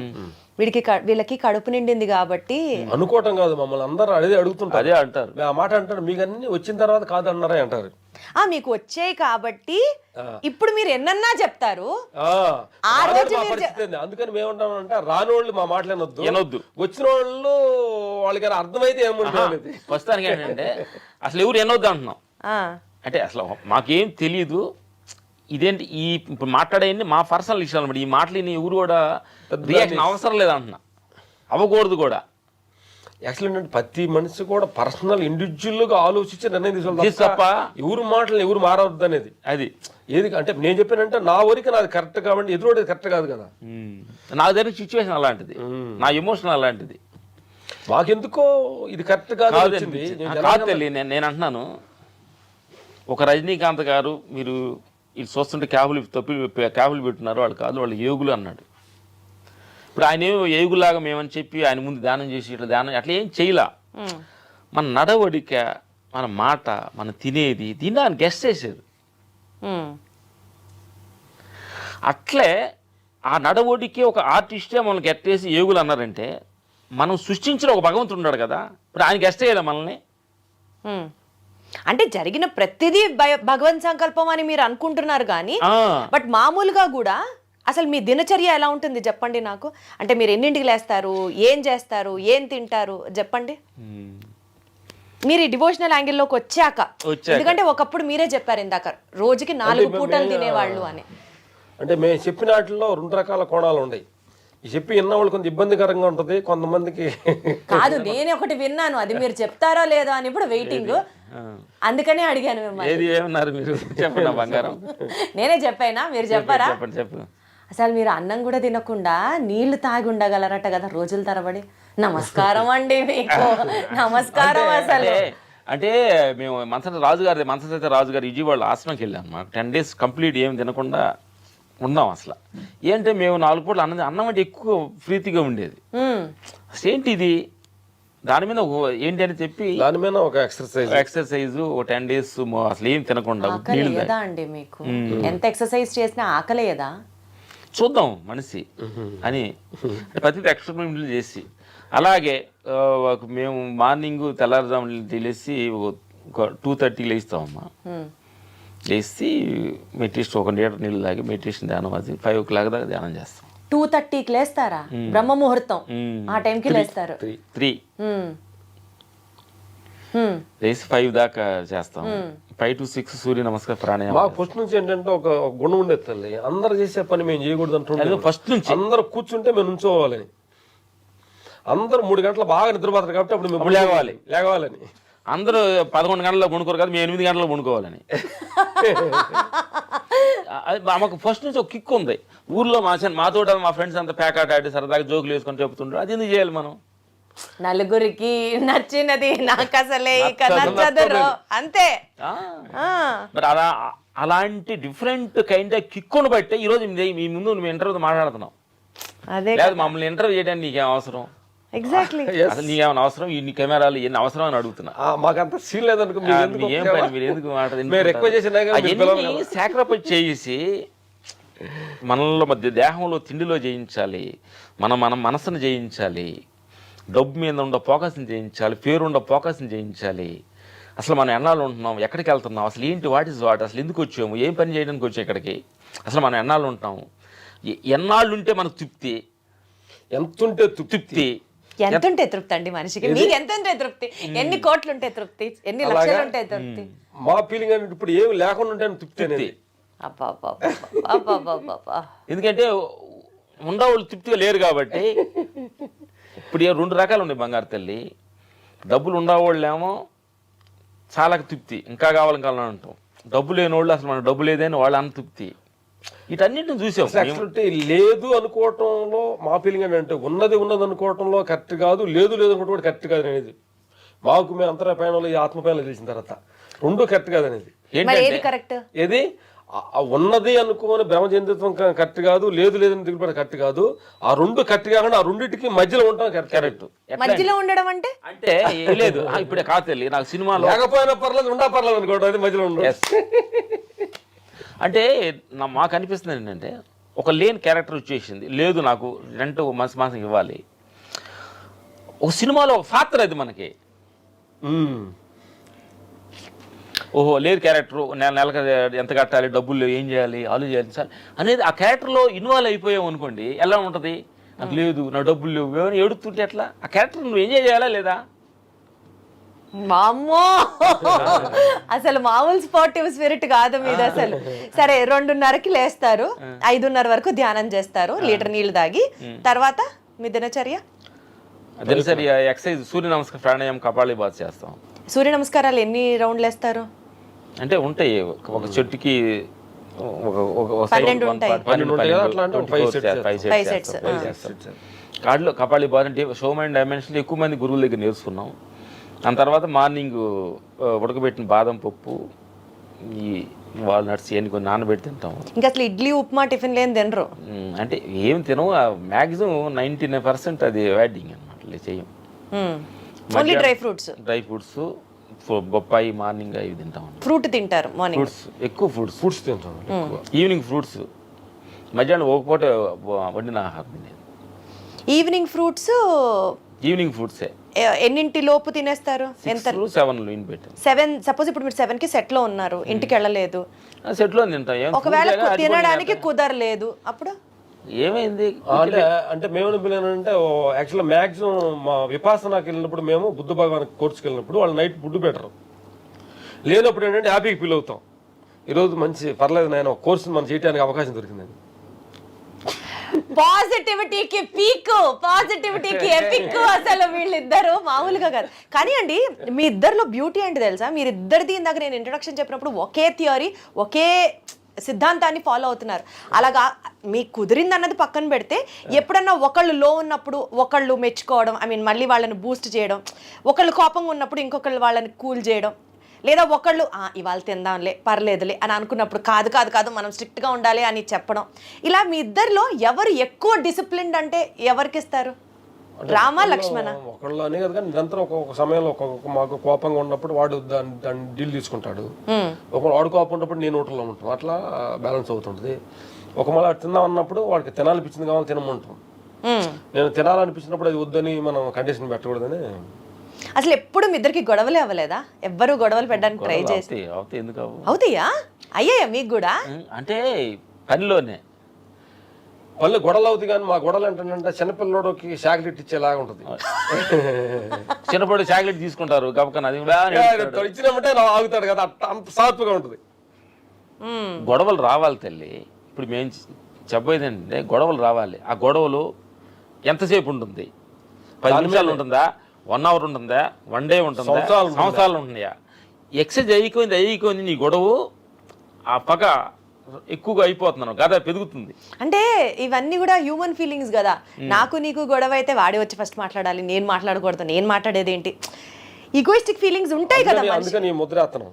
వీళ్ళకి కడుపు నిండింది కాబట్టి అనుకోవటం కాదు, మమ్మల్ని అందరూ అదే అడుగుతుంటారు, అదే అంటారు, ఆ మాట అంటారు, మీకు అన్ని వచ్చిన తర్వాత కాదు అన్నారా అంటారు. మీకు వచ్చాయి కాబట్టి ఇప్పుడు మీరు ఎన్నన్నా చెప్తారు. ఆ రోజు అందుకని మేమంటామంటే రానోళ్ళు మా మాటలేనొద్దు, వచ్చిన వాళ్ళు వాళ్ళకి అర్థమైతే ఏమంటుంది. ప్రస్తుతానికి ఏంటంటే అసలు ఎవరు ఎన్నొద్దు అంటున్నాం. అంటే అసలు మాకేం తెలియదు, ఇదేంటి ఈ ఇప్పుడు మాట్లాడేయండి మా పర్సనల్ విషయాలు అన్నమాట. ఈ మాటలు ఎవరు కూడా రియాక్షన్ అవసరం లేదంటున్నా, అవ్వకూడదు కూడా. యాక్చువల్లీ ప్రతి మనిషి కూడా పర్సనల్ ఇండివిజువల్ గా ఆలోచించి నిర్ణయం తీసుకోవాలి తప్ప ఎవరు మాటలు ఎవరు మారవద్దు అనేది. అది ఏది అంటే నేను చెప్పానంటే నా ఊరికి నాది కరెక్ట్ కాబట్టి ఎదురు కరెక్ట్ కాదు కదా. నా దగ్గర సిచ్యువేషన్ అలాంటిది, నా ఎమోషన్ అలాంటిది, మాకెందుకో ఇది కరెక్ట్ కాదు. కాదు తెలియ నేను అంటున్నాను, ఒక రజనీకాంత్ గారు మీరు ఇది చూస్తుంటే క్యాబులు పెట్టున్నారు, వాళ్ళు కాదు వాళ్ళు యోగులు అన్నాడు. ఇప్పుడు ఆయన ఏమో యోగులాగా మేమని చెప్పి ఆయన ముందు ధ్యానం చేసి ఇట్లా ధ్యానం అట్లా ఏం చేయలా. మన నడవడిక, మన మాట, మన తినేది దీన్ని ఆయన గెస్ట్ చేసేది. అట్లే ఆ నడవడికి ఒక ఆర్టిస్టే మనల్ని గెట్టేసి యోగులు అన్నారంటే మనం సృష్టించిన ఒక భగవంతుడు ఉన్నాడు కదా, ఇప్పుడు ఆయన గెస్ట్ చేయలే మనల్ని. అంటే జరిగిన ప్రతిదీ భగవన్ సంకల్పం అని మీరు అనుకుంటున్నారు కానీ బట్ మామూలుగా కూడా అసలు మీ దినచర్య ఎలా ఉంటుంది చెప్పండి నాకు. అంటే మీరు ఎన్నింటికి లేస్తారు, ఏం చేస్తారు, ఏం తింటారు చెప్పండి. మీరు ఈ డివోషనల్ యాంగిల్లోకి వచ్చాక, ఎందుకంటే ఒకప్పుడు మీరే చెప్పారు ఇందాక రోజుకి 4 పూటలు తినేవాళ్ళు అని. అంటే మేము చెప్పిన వాటిల్లో 2 రకాల కోణాలు ఉన్నాయి. ఈ చెప్పి విన్నవాళ్ళు కొంత ఇబ్బందికరంగా ఉంటుంది, కొంతమందికి కాదు. నేను ఒకటి విన్నాను, అది మీరు చెప్తారో లేదో అని ఇప్పుడు వెయిటింగ్, అందుకనే అడిగాను మిమ్మల్ని. ఏమన్నారు మీరు చెప్పండి బంగారం. నేనే చెప్పానా, మీరు చెప్పారా? చెప్పు. అసలు మీరు అన్నం కూడా తినకుండా నీళ్లు తాగి ఉండగలరట కదా రోజుల తరబడి. నమస్కారం అండి మీకు, నమస్కారం. అసలు అంటే మేము మంత్రసైతే రాజు గారు విజయవాడలో ఆశ్రమంకి వెళ్ళాం. మాకు 10 days కంప్లీట్ ఏం తినకుండా ఉన్నాం. అసలు ఏంటంటే మేము 4 పూటలు అన్నం అంటే ఎక్కువ ప్రీతిగా ఉండేది. ఏంటి ఇది దాని మీద ఏంటి అని చెప్పి దాని మీద ఒక ఎక్సర్సైజ్ ఒక 10 days అసలు ఏం తినకుండా అండి. మీకు ఎంత ఎక్సర్సైజ్ చేసినా ఆకలేదా చూద్దాం మనిషి అని ప్రతి ఎక్స్పెరిమెంట్లు చేసి అలాగే మేము మార్నింగ్ తెల్లారుజాము తెలిసి ఒక 2:30 లేస్తామమ్మా. లేచి మెడిటేషన్ 1 లీటర్ నీళ్ళు తాగి మెడిటేషన్ ధ్యానం అది 5 o'clock దాకా ధ్యానం చేస్తాం. 2:30కి లేస్తారా? బ్రహ్మ ముహూర్తం ఆ టైంకి లేస్తారు. 3 లేచి 5 దాకా చేస్తాం. 5 to 6 సూర్య నమస్కారం ప్రాణాయామం. మాకు ఫస్ట్ నుంచి ఏంటంటే ఒక గుణం ఉండేది తల్లి, అందరు చేసే పని మేము చేయకూడదు అంటుండే. ఫస్ట్ నుంచి అందరూ కూర్చుంటే మేము నుంచోవాలని, అందరూ 3 గంటలు బాగా నిద్రపోతారు కాబట్టి అప్పుడు మేము లేవాలని. అందరూ 11 గంటల్లో కొనుక్కోరు కదా, మేము 8 గంటల్లో కొనుక్కోవాలని. మాకు ఫస్ట్ నుంచి ఒక కిక్ ఉంది. ఊర్లో మాతో మా ఫ్రెండ్స్ అంతా ప్యాకాట్ ఆడి సరదాగా జోకులు వేసుకొని చెప్తుండ్రు. అది ఎందుకు చేయాలి మనం? నలుగురికి నచ్చినది నాకు అసలే ఇక నచ్చదు అంతే. మరి అలాంటి డిఫరెంట్ కైండ్ ఆఫ్ కిక్కును బట్టే ఈరోజు మీ ముందు మేము ఇంటర్వ్యూ మాట్లాడుతున్నాం. లేదు మమ్మల్ని ఇంటర్వ్యూ చేయడానికి నీకేం అవసరం? ఎగ్జాక్ట్లీ. అసలు నీకేమైనా అవసరం? ఈ కెమెరాలు ఎన్ని అవసరం అని అడుగుతున్నా. మాకంత సీన్ లేదనుకో, ఏం పని మీరు ఎందుకు మాట్లాడుతున్నారు? సాక్రిఫైస్ చేసి మనలో మధ్య దేహంలో తిండిలో జయించాలి, మన మనసును జయించాలి. డబ్బు మీద ఉండే ఫోకస్ని చేయించాలి, పేరుండే ఫోకస్ని చేయించాలి. అసలు మనం ఎన్నాళ్ళు ఉంటున్నాం, ఎక్కడికి వెళ్తున్నాం, అసలు ఏంటి, వాట్ ఇస్ వాట్, అసలు ఎందుకు వచ్చాము, ఏం పని చేయడానికి వచ్చాము ఇక్కడికి, అసలు మనం ఎన్నాళ్ళు ఉంటాము, ఎన్నాళ్ళు ఉంటే మనకు తృప్తి, ఎంతుంటే తృప్తి. ఎంత ఉంటే తృప్తి అండి మనిషికి? మీకు ఎంత ఉంటే తృప్తి? ఎన్ని కోట్లు ఉంటే తృప్తి? ఎన్ని లక్షలు ఉంటే తృప్తి? మా ఫీలింగ్ అంటే ఇప్పుడు ఏమి లేకుండా ఉంటే తృప్తి అనేది. ఎందుకంటే ఉండవాళ్ళు తృప్తిగా లేరు కాబట్టి. ఇప్పుడు 2 రకాలు ఉన్నాయి బంగారు తల్లి. డబ్బులు ఉండేవాళ్ళేమో చాలా తృప్తి, ఇంకా కావాలని కావాలని అంటాం. డబ్బు లేని వాళ్ళు అసలు మన డబ్బు లేదని వాళ్ళు అన్న తృప్తి. వీటన్నిటిని చూసాం. లేదు అనుకోవటంలో మా ఫీలింగ్ ఏంటంటే ఉన్నది అనుకోవటంలో కరెక్ట్ కాదు, లేదు అనుకోవటం కూడా కరెక్ట్ కాదు అనేది. మాకు మేము అంతర పయనంలో ఈ ఆత్మ పయనంలో తెలిసిన తర్వాత 2 కరెక్ట్ కాదు అనేది. కరెక్ట్ ఏది ఉన్నది అనుకోని భ్రమ చెందిత్వం కరెక్ట్ కాదు, లేదు లేదని దిగుబడి కరెక్ట్ కాదు. ఆ 2 కరెక్ట్ కాకుండా ఆ రెండింటికి మధ్యలో ఉంటాం కరెక్ట్. మధ్యలో ఉండడం అంటే లేదు ఇప్పుడే కాదు తల్లి, నాకు సినిమాలో లేకపోయినా పర్లేదు పర్లేదు అనుకోవడం, అది మధ్యలో ఉండదు. అంటే మాకు అనిపిస్తుంది ఏంటంటే ఒక లేని క్యారెక్టర్ వచ్చేసింది, లేదు నాకు రెంట్ మాసం ఇవ్వాలి. ఒక సినిమాలో ఒక పాత్ర అది మనకి. ఓహో లేదు క్యారెక్టర్, నెలకు ఎంత కట్టాలి, డబ్బులు లేవు, ఏం చేయాలి, చేయాలి సార్ అనేది ఆ క్యారెక్టర్లో ఇన్వాల్వ్ అయిపోయావు అనుకోండి, ఎలా ఉంటుంది, నాకు లేదు, నా డబ్బులు లేవు, ఏమైనా ఏడుతుంటే ఎట్లా? ఆ క్యారెక్టర్ నువ్వు ఎంజాయ్ చేయాలా లేదా? మామ్మో, అసలు మామూలు స్పోర్టివ్ స్పిరిట్ కాదు మీద అసలు. సరే 2:30కి లేస్తారు, 5:30 వరకు ధ్యానం చేస్తారు, లీటర్ నీళ్లు తాగి. తర్వాత మీ దినచర్య ఎక్సర్సైజ్, సూర్య నమస్కారం, ప్రాణాయామం, కపాలి బాత్ చేస్తాం. సూర్య నమస్కారాలు ఎన్ని రౌండ్లు వేస్తారు? అంటే ఉంటాయి, ఒక చెట్టుకి 12 ఉంటాయి. కాడులో కపాలి బాత్ అంటే షోమ్ అండ్ డైమెన్షన్ ఎక్కువ మంది గురువుల దగ్గర నేర్చుకున్నాం. దాని తర్వాత మార్నింగ్ ఉడకబెట్టిన బాదం పప్పు, ఈ వాల్నట్స్ ఇవన్నీ కొన్ని నానబెట్టి తింటాము. ఇంకా అసలు ఇడ్లీ ఉప్మా టిఫిన్ లేని తినరు. అంటే ఏం తినము, మ్యాక్సిమం 99% అది అవాయిడింగ్ అనమాట, చేయం. ఓన్లీ డ్రై ఫ్రూట్స్ బొప్పాయి మార్నింగ్ అవి తింటాం. ఫ్రూట్ తింటారు మార్నింగ్? ఫ్రూట్స్ ఎక్కువ, ఫ్రూట్స్ తింటాం. ఈవినింగ్ ఫ్రూట్స్, మధ్యాహ్నం ఒక పూట వండిన ఆహారం తినేది. ఈవినింగ్ ఫ్రూట్సే ఎన్నింటి లోపు తినేస్తారు? ఎంత? 7 పెట్టాను. 7 సపోజ్ ఇప్పుడు మీరు 7కి సెట్లో ఉన్నారు, ఇంటికి వెళ్ళలేదు, సెట్లో తింటాం. ఒకవేళ తినడానికి కుదరలేదు, అప్పుడు ఏమైంది అంటే మేము అంటే యాక్చువల్గా మ్యాక్సిమం మా విపాసనకి వెళ్ళినప్పుడు, మేము బుద్ధ భగవాన్ కోర్సుకి వెళ్ళినప్పుడు వాళ్ళు నైట్ ఫుడ్ పెట్టరు. లేనప్పుడు ఏంటంటే హ్యాపీగా ఫీల్ అవుతాం, ఈరోజు మంచి పర్లేదు నాయన ఒక కోర్సు మనం చేయడానికి అవకాశం దొరికిందని. పాజిటివిటీకి పీక్, పాజిటివిటీకి ఎపిక్. అసలు వీళ్ళిద్దరు మామూలుగా కాదు. కానీ అండి, మీ ఇద్దరిలో బ్యూటీ ఏంటి తెలుసా? మీరిద్దరిది ఇందాక నేను ఇంట్రొడక్షన్ చెప్పినప్పుడు ఒకే థియరీ, ఒకే సిద్ధాంతాన్ని ఫాలో అవుతున్నారు. అలాగా మీకు కుదిరింది అన్నది పక్కన పెడితే, ఎప్పుడన్నా ఒకళ్ళు లో ఉన్నప్పుడు ఒకళ్ళు మెచ్చుకోవడం, మళ్ళీ వాళ్ళని బూస్ట్ చేయడం, ఒకళ్ళు కోపంగా ఉన్నప్పుడు ఇంకొకళ్ళు వాళ్ళని కూల్ చేయడం, లేదా ఒకళ్ళు ఇవాళ తిందాంలే పర్లేదులే అని అనుకున్నప్పుడు కాదు కాదు కాదు మనం స్ట్రిక్ట్గా ఉండాలి అని చెప్పడం. ఇలా మీ ఇద్దరిలో ఎవరు ఎక్కువ డిసిప్లిన్డ్ అంటే ఎవరికి ఇస్తారు? రామ లక్ష్మణ? ఒకళ్ళు అనే కదా, కానీ నిరంతరం ఒక్కొక్క సమయంలో మాకు కోపంగా ఉన్నప్పుడు వాడు దాన్ని డీల్ తీసుకుంటాడు, వాడు కోపం ఉన్నప్పుడు నేను హోటల్లో ఉంటాను, అట్లా బ్యాలెన్స్ అవుతుంటుంది. ఒక మళ్ళీ తిందాం అన్నప్పుడు వాడికి తినాలనిపించింది కావాలి తినమంటాం, నేను తినాలనిపించినప్పుడు అది వద్దని మనం కండిషన్ పెట్టకూడదని. అసలు ఎప్పుడు మీ ఇద్దరికి గొడవలే అవ్వలేదా? ఎవ్వరు గొడవలు పెట్టడానికి ట్రై చేసి అవుతాయా? అయ్యాయా మీకు కూడా? అంటే పనిలోనే పళ్ళు గొడవలు అవుతాయి, కానీ మా గొడవలు ఏంటంటే చిన్నపిల్లడికి చాక్లెట్ ఇచ్చేలాగా ఉంటుంది. చిన్నప్పుడు చాక్లెట్ తీసుకుంటారు గబకన, అది ఇచ్చినప్పుడే ఆగుతాడు కదా, అంత సాత్పుగా ఉంటుంది. గొడవలు రావాలి తల్లి. ఇప్పుడు మేము చెప్పేది ఏంటంటే గొడవలు రావాలి. ఆ గొడవలు ఎంతసేపు ఉంటుంది? 10 నిమిషాలు ఉంటుందా, 1 అవర్ ఉంటుందా, 1 డే ఉంటుందా, సంవత్సరాలు ఉంటుందా? ఎక్సైజ్ అయిపోయింది నీ గొడవ ఆ పగ ఎక్కువగా అయిపోతున్నాను కదా, పెరుగుతుంది. అంటే ఇవన్నీ కూడా హ్యూమన్ ఫీలింగ్స్ కదా. నాకు నీకు గొడవ అయితే వాడే వచ్చి ఫస్ట్ మాట్లాడాలి, నేను మాట్లాడకూడదు, నేను మాట్లాడేది ఏంటి, ఈగోయిస్టిక్ ఫీలింగ్స్ ఉంటాయి కదా. అందుకని ముద్రాతనం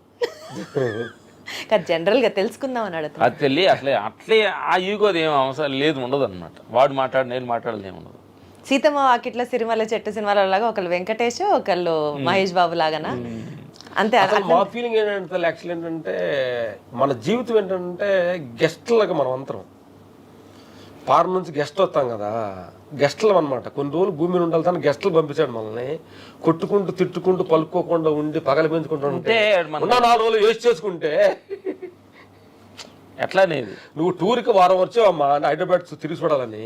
కదా, జనరల్ గా తెలుసుకుందాం అని అడుగుతాను. అది తెలియ అట్లే ఆ ఈగోది ఏం అవసరం లేదు, ఉండదు అనమాట. వాడు మాట్లాడు నేను మాట్లాడదు ఏమి ఉండదు. సీతమ్మ వాకిట్లో సిరిమల్ల చెట్టు సినిమాల లాగా ఒకళ్ళు వెంకటేష్, ఒకళ్ళు మహేష్ బాబు లాగానా? అంతే. మా ఫీలింగ్ ఏంటంటే యాక్చువల్ ఏంటంటే మన జీవితం ఏంటంటే గెస్ట్లాగా మనం అంతరం. ఫారెన్ నుంచి గెస్ట్ వస్తాం కదా, గెస్టులు అనమాట. కొన్ని రోజులు భూమి మీద ఉండాలి, తను గెస్టులు పంపించాడు మనల్ని. కొట్టుకుంటూ తిట్టుకుంటూ పలుకోకుండా ఉండి పగల పెంచుకుంటూ ఉంటే ఉన్న 4 రోజులు వేస్ట్ చేసుకుంటే ఎట్లా అనేది. నువ్వు టూర్కి వారం వచ్చావమ్మా హైదరాబాద్ తిరిగి చూడాలని,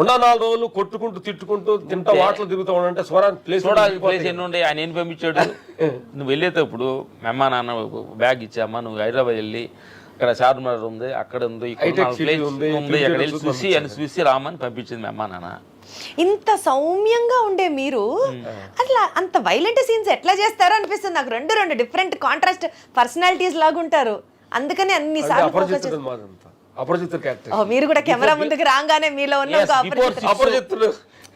ఉన్న 4 రోజులు కొట్టుకుంటూ తిట్టుకుంటూ తింటా వాటలు తిరుగుతూ ఉండంటే స్వరాన్ని ప్లేస్ చూడాలి. ప్లేస్ ఎన్ని ఉండే, ఆయన ఏం పంపించాడు. నువ్వు వెళ్ళేటప్పుడు మీ అమ్మ నాన్న బ్యాగ్ ఇచ్చామ్మా, నువ్వు హైదరాబాద్ వెళ్ళి అక్కడ చార్మినార్ ఉంది, అక్కడ ఉంది, ఇక్కడ ఉంది, అక్కడ వెళ్ళి చూసి అని చూసి రామని పంపించింది మీ అమ్మ నాన్న. ఇంత సౌమ్యంగా ఉండే మీరు అట్లా అంత వైలెంట్ సీన్స్ ఎట్లా చేస్తారో అనిపిస్తుంది నాకు. రెండు డిఫరెంట్ కాంట్రాస్ట్ పర్సనాలిటీస్ లాగా ఉంటారు, అందుకని అన్ని సార్లు అపరిచితుడు క్యారెక్టర్. మీరు కూడా కెమెరా ముందుకు రాగానే మీలో ఉన్న ఒక అపరిచితుడు.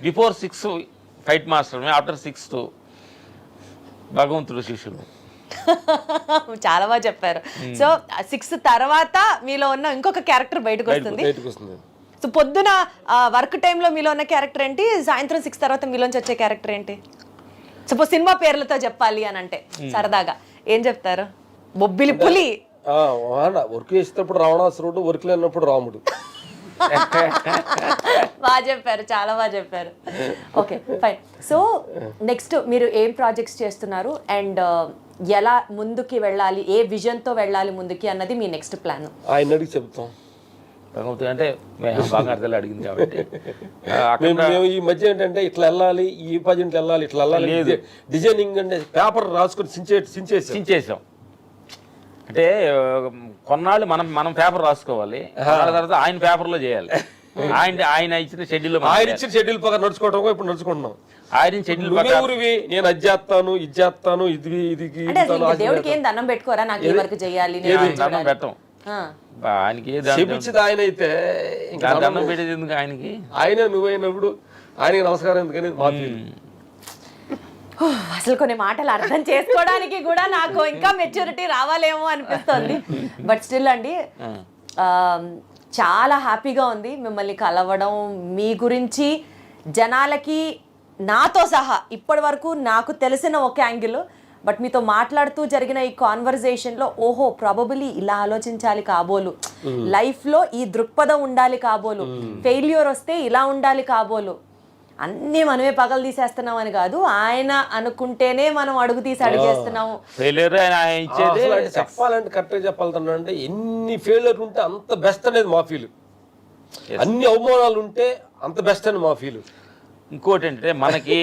బిఫోర్ 6 ఫైట్ మాస్టర్, ఆఫ్టర్ 6 భగవంతుడు శిష్యుడు. చాలా బాగా చెప్పారు. సో 6 తర్వాత మీలో ఉన్న ఇంకొక క్యారెక్టర్ బయటకు వస్తుంది. సో పొద్దున వర్క్ టైంలో మీలో ఉన్న క్యారెక్టర్ ఏంటి, సాయంత్రం 6 తర్వాత మీలోంచి వచ్చే క్యారెక్టర్ ఏంటి? సపోజ్ సినిమా పేర్లతో చెప్పాలి అని అంటే సరదాగా ఏం చెప్తారు? బొబ్బిలి పులి, వర్క్ చేసేటప్పుడు రావణాసురుడు, వర్క్ లేనప్పుడు రాముడు. బాగా చెప్పారు, చాలా బాగా చెప్పారు. Okay fine. సో నెక్స్ట్ మీరు ఏం ప్రాజెక్ట్స్ చేస్తున్నారు అండ్ ఎలా ముందుకి వెళ్ళాలి, ఏ విజన్తో వెళ్ళాలి ముందుకి అన్నది మీ నెక్స్ట్ ప్లాన్? ఆయన అడిగి చెప్తాం. భగవంతుడు అంటే బాగా అర్థాలు అడిగింది కాబట్టి మేము ఈ మధ్య ఏంటంటే ఇట్లా వెళ్ళాలి, ఈ పజింట్లో వెళ్ళాలి, ఇట్లా వెళ్ళాలి, డిజైనింగ్ అంటే పేపర్ రాసుకొని చించేసాం. అంటే కొన్నాళ్ళు మనం పేపర్ రాసుకోవాలి, తర్వాత ఆయన పేపర్లో చేయాలి. ఆయన ఇచ్చిన షెడ్యూల్, ఆయన ఇచ్చిన షెడ్యూల్ ప్రకారం నడుచుకోవడం ఇప్పుడు నడుచుకుంటున్నాం. ఆయన షెడ్యూల్ నేను అది చేస్తాను, ఇది చేస్తాను, ఇది దేవుడికి ఏం దండం పెట్టుకోరా, నాకు ఈ వరకు చేయాలి దండం పెట్టం. ఆయనకి చెప్పించింది ఆయన అయితే దండం పెట్టేది ఎందుకు ఆయనకి? ఆయన నువ్వైనప్పుడు ఆయనకి నమస్కారం ఎందుకని మా అసలు కొన్ని మాటలు అర్థం చేసుకోవడానికి కూడా నాకు ఇంకా మెచ్యూరిటీ రావాలేమో అనిపిస్తుంది. బట్ స్టిల్ అండి చాలా హ్యాపీగా ఉంది మిమ్మల్ని కలవడం, మీ గురించి జనాలకి నాతో సహా ఇప్పటి వరకు నాకు తెలిసిన ఒక యాంగిల్, బట్ మీతో మాట్లాడుతూ జరిగిన ఈ కాన్వర్జేషన్లో ఓహో ప్రాబబులీ ఇలా ఆలోచించాలి కాబోలు, లైఫ్లో ఈ దృక్పథం ఉండాలి కాబోలు, ఫెయిల్యూర్ వస్తే ఇలా ఉండాలి కాబోలు, అన్నీ మనమే పగలు తీసేస్తున్నాం అని కాదు, ఆయన అనుకుంటేనే మనం అడుగు తీసి అడిగేస్తున్నాము. చెప్పాలంటే కరెక్ట్గా చెప్పాలంటే ఎన్ని ఫెయిల్యూర్ ఉంటే అంత బెస్ట్ అనేది మా ఫీల్, అన్ని అవమానాలు ఉంటే అంత బెస్ట్ అని మా ఫీల్. ఇంకోటి ఏంటంటే మనకి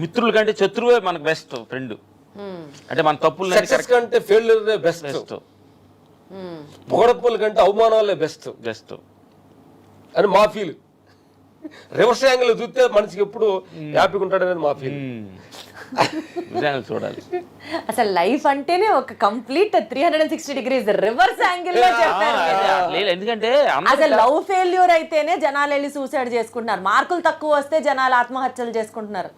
మిత్రుల కంటే శత్రువే మనకు బెస్ట్ ఫ్రెండ్. అంటే మన తప్పులు కంటే ఫెయిల్యూర్ బెస్ట్, పొగడప్పుల కంటే అవమానాలే బెస్ట్ అని మా ఫీల్. రివర్స్ యాంగిల్ చూస్తే మనిషికి ఎప్పుడు హ్యాపీగా ఉంటాడు అనేది మా ఫీల్. చూడాలి అసలు లైఫ్ అంటేనే ఒక కంప్లీట్ 360 degrees రివర్స్ యాంగిల్ లో చెప్పారు. ఎందుకంటే అసలు లవ్ ఫెయిల్యూర్ అయితేనే జనాలు వెళ్ళి సూసైడ్ చేసుకుంటున్నారు, మార్కులు తక్కువ వస్తే జనాలు ఆత్మహత్యలు చేసుకుంటున్నారు.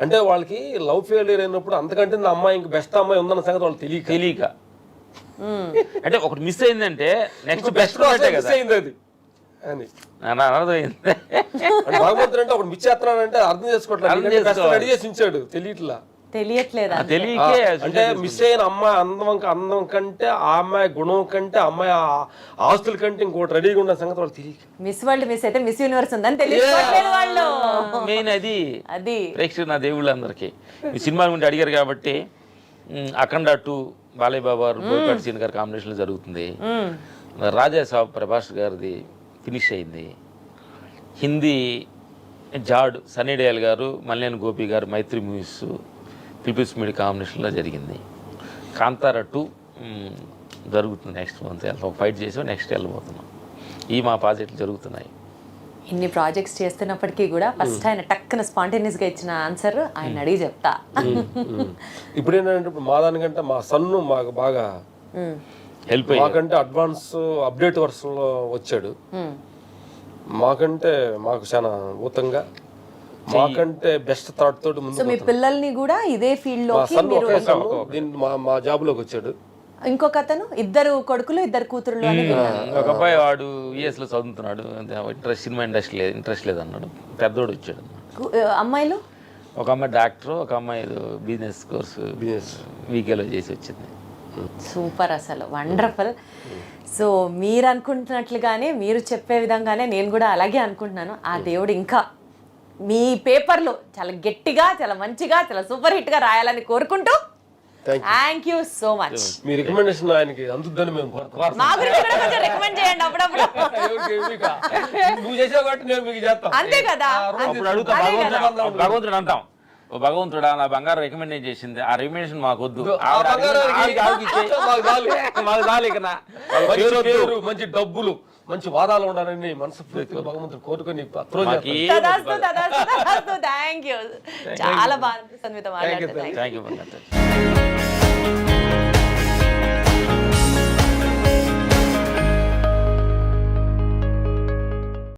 అంటే వాళ్ళకి లవ్ ఫెయిల్యూర్ అయినప్పుడు అంతకంటే నా అమ్మాయి ఇంక బెస్ట్ అమ్మాయి ఉందన్న సంగతి వాళ్ళు తెలియక అంటే ఒకటి మిస్ అయిందంటే నెక్స్ట్ బెస్ట్ మిస్ అయింది అది అని అర్థమైంది. భగవంతుడు అంటే ఒకటి మిస్ చేస్తున్నాడంటే అర్థం చేసుకోవట్లేదు, రెడీ చేసి ఉంచాడు, తెలియట్లేదా? అంటే మిస్ అయిన అమ్మాయి అందం కంటే ఆ అమ్మాయి గుణం కంటే అమ్మాయి ఆస్తుల కంటే ఇంకోటి రెడీగా ఉన్న సంగతి వాళ్ళు తెలియక మిస్ వరల్డ్ మిస్ అయితే మిస్ యూనివర్స్ ఉందని తెలియట్లేదు వాళ్ళు. మెయిన్ అది ప్రేక్షకులు నా దేవుళ్ళందరికీ ఈ సినిమా గురించి అడిగారు కాబట్టి అఖండ 2 బాలయ్య బాబు గారు, బోయపాటి సీన్ గారి కాంబినేషన్లో జరుగుతుంది. రాజా సాబ్ ప్రభాస్ గారిది ఫినిష్ అయింది. హిందీ జాడ్ సన్నీ డేల్ గారు, మల్లేని గోపి గారు, మైత్రి మూవీస్ పీపుల్స్ మీడియా కాంబినేషన్లో జరిగింది. కాంతారా 2 జరుగుతుంది నెక్స్ట్ మంత్. ఒక ఫైట్ చేసి నెక్స్ట్ వెళ్ళబోతున్నాం. ఈ మా ప్రాజెక్టులు జరుగుతున్నాయి. ఇన్ని ప్రాజెక్ట్స్ చేస్తున్నప్పటికీ కూడా ఫస్ట్ ఆయన టక్కున స్పాంటేనియస్గా ఇచ్చిన ఆన్సర్ ఆయన అడిగి చెప్తా. ఇప్పుడు ఏంటంటే ఇప్పుడు మా దానికంటే మా సన్ను మాకు బాగా హెల్ప్ మాకంటే అడ్వాన్స్ అప్డేట్ వర్షన్లో వచ్చాడు. మాకు చాలా ఊతంగా, మాకంటే బెస్ట్ థాట్ తోటి ముందు. మీ పిల్లల్ని కూడా ఇదే ఫీల్డ్ లో మా జాబ్ లోకి వచ్చాడు. ఇంకొక అతను, 2 కొడుకులు 2 కూతురులు అని. ఒక అబ్బాయి వాడు US లో చదువుతున్నాడు, సినిమా ఇంట్రెస్ట్ లేదు అన్నాడు. పెద్దోడు వచ్చాడు. అమ్మాయిలు ఒక అమ్మాయి డాక్టర్, ఒక అమ్మాయి బిజినెస్ కోర్సు వీకేలో చేసి వచ్చింది. సూపర్, అసలు వండర్ఫుల్. సో మీరు అనుకుంటున్నట్లుగానే, మీరు చెప్పే విధంగానే నేను కూడా అలాగే అనుకుంటున్నాను. ఆ దేవుడు ఇంకా మీ పేపర్లో చాలా గట్టిగా, చాలా మంచిగా, చాలా సూపర్ హిట్గా రాయాలని కోరుకుంటూ thank you so much. Me recommendation ఆయనకి అందుద్దని మేము కోరుతాం. మా గురించి కూడా కొంచెం రికమెండ్ చేయండి అప్పుడప్పుడు. నువ్వు చేసావు కాబట్టి నేను మీకు చేస్తాను. అంతే కదా. అప్పుడు అడుగుతా భగవంతుడు అంటాం, ఓ భగవంతుడా నా బంగారం రికమెండ్ చేసింది, ఆ రికమెండేషన్ మాకు వద్దు, మంచి డబ్బులు మంచి వాదాలు ఉండాలని మనస్ఫూర్తిగా భగవంతుడు కోరుకొని థ్యాంక్ యూ. చాలా బాగా అనిపిస్తుంది మీతో మాట్లాడితే. Thank you.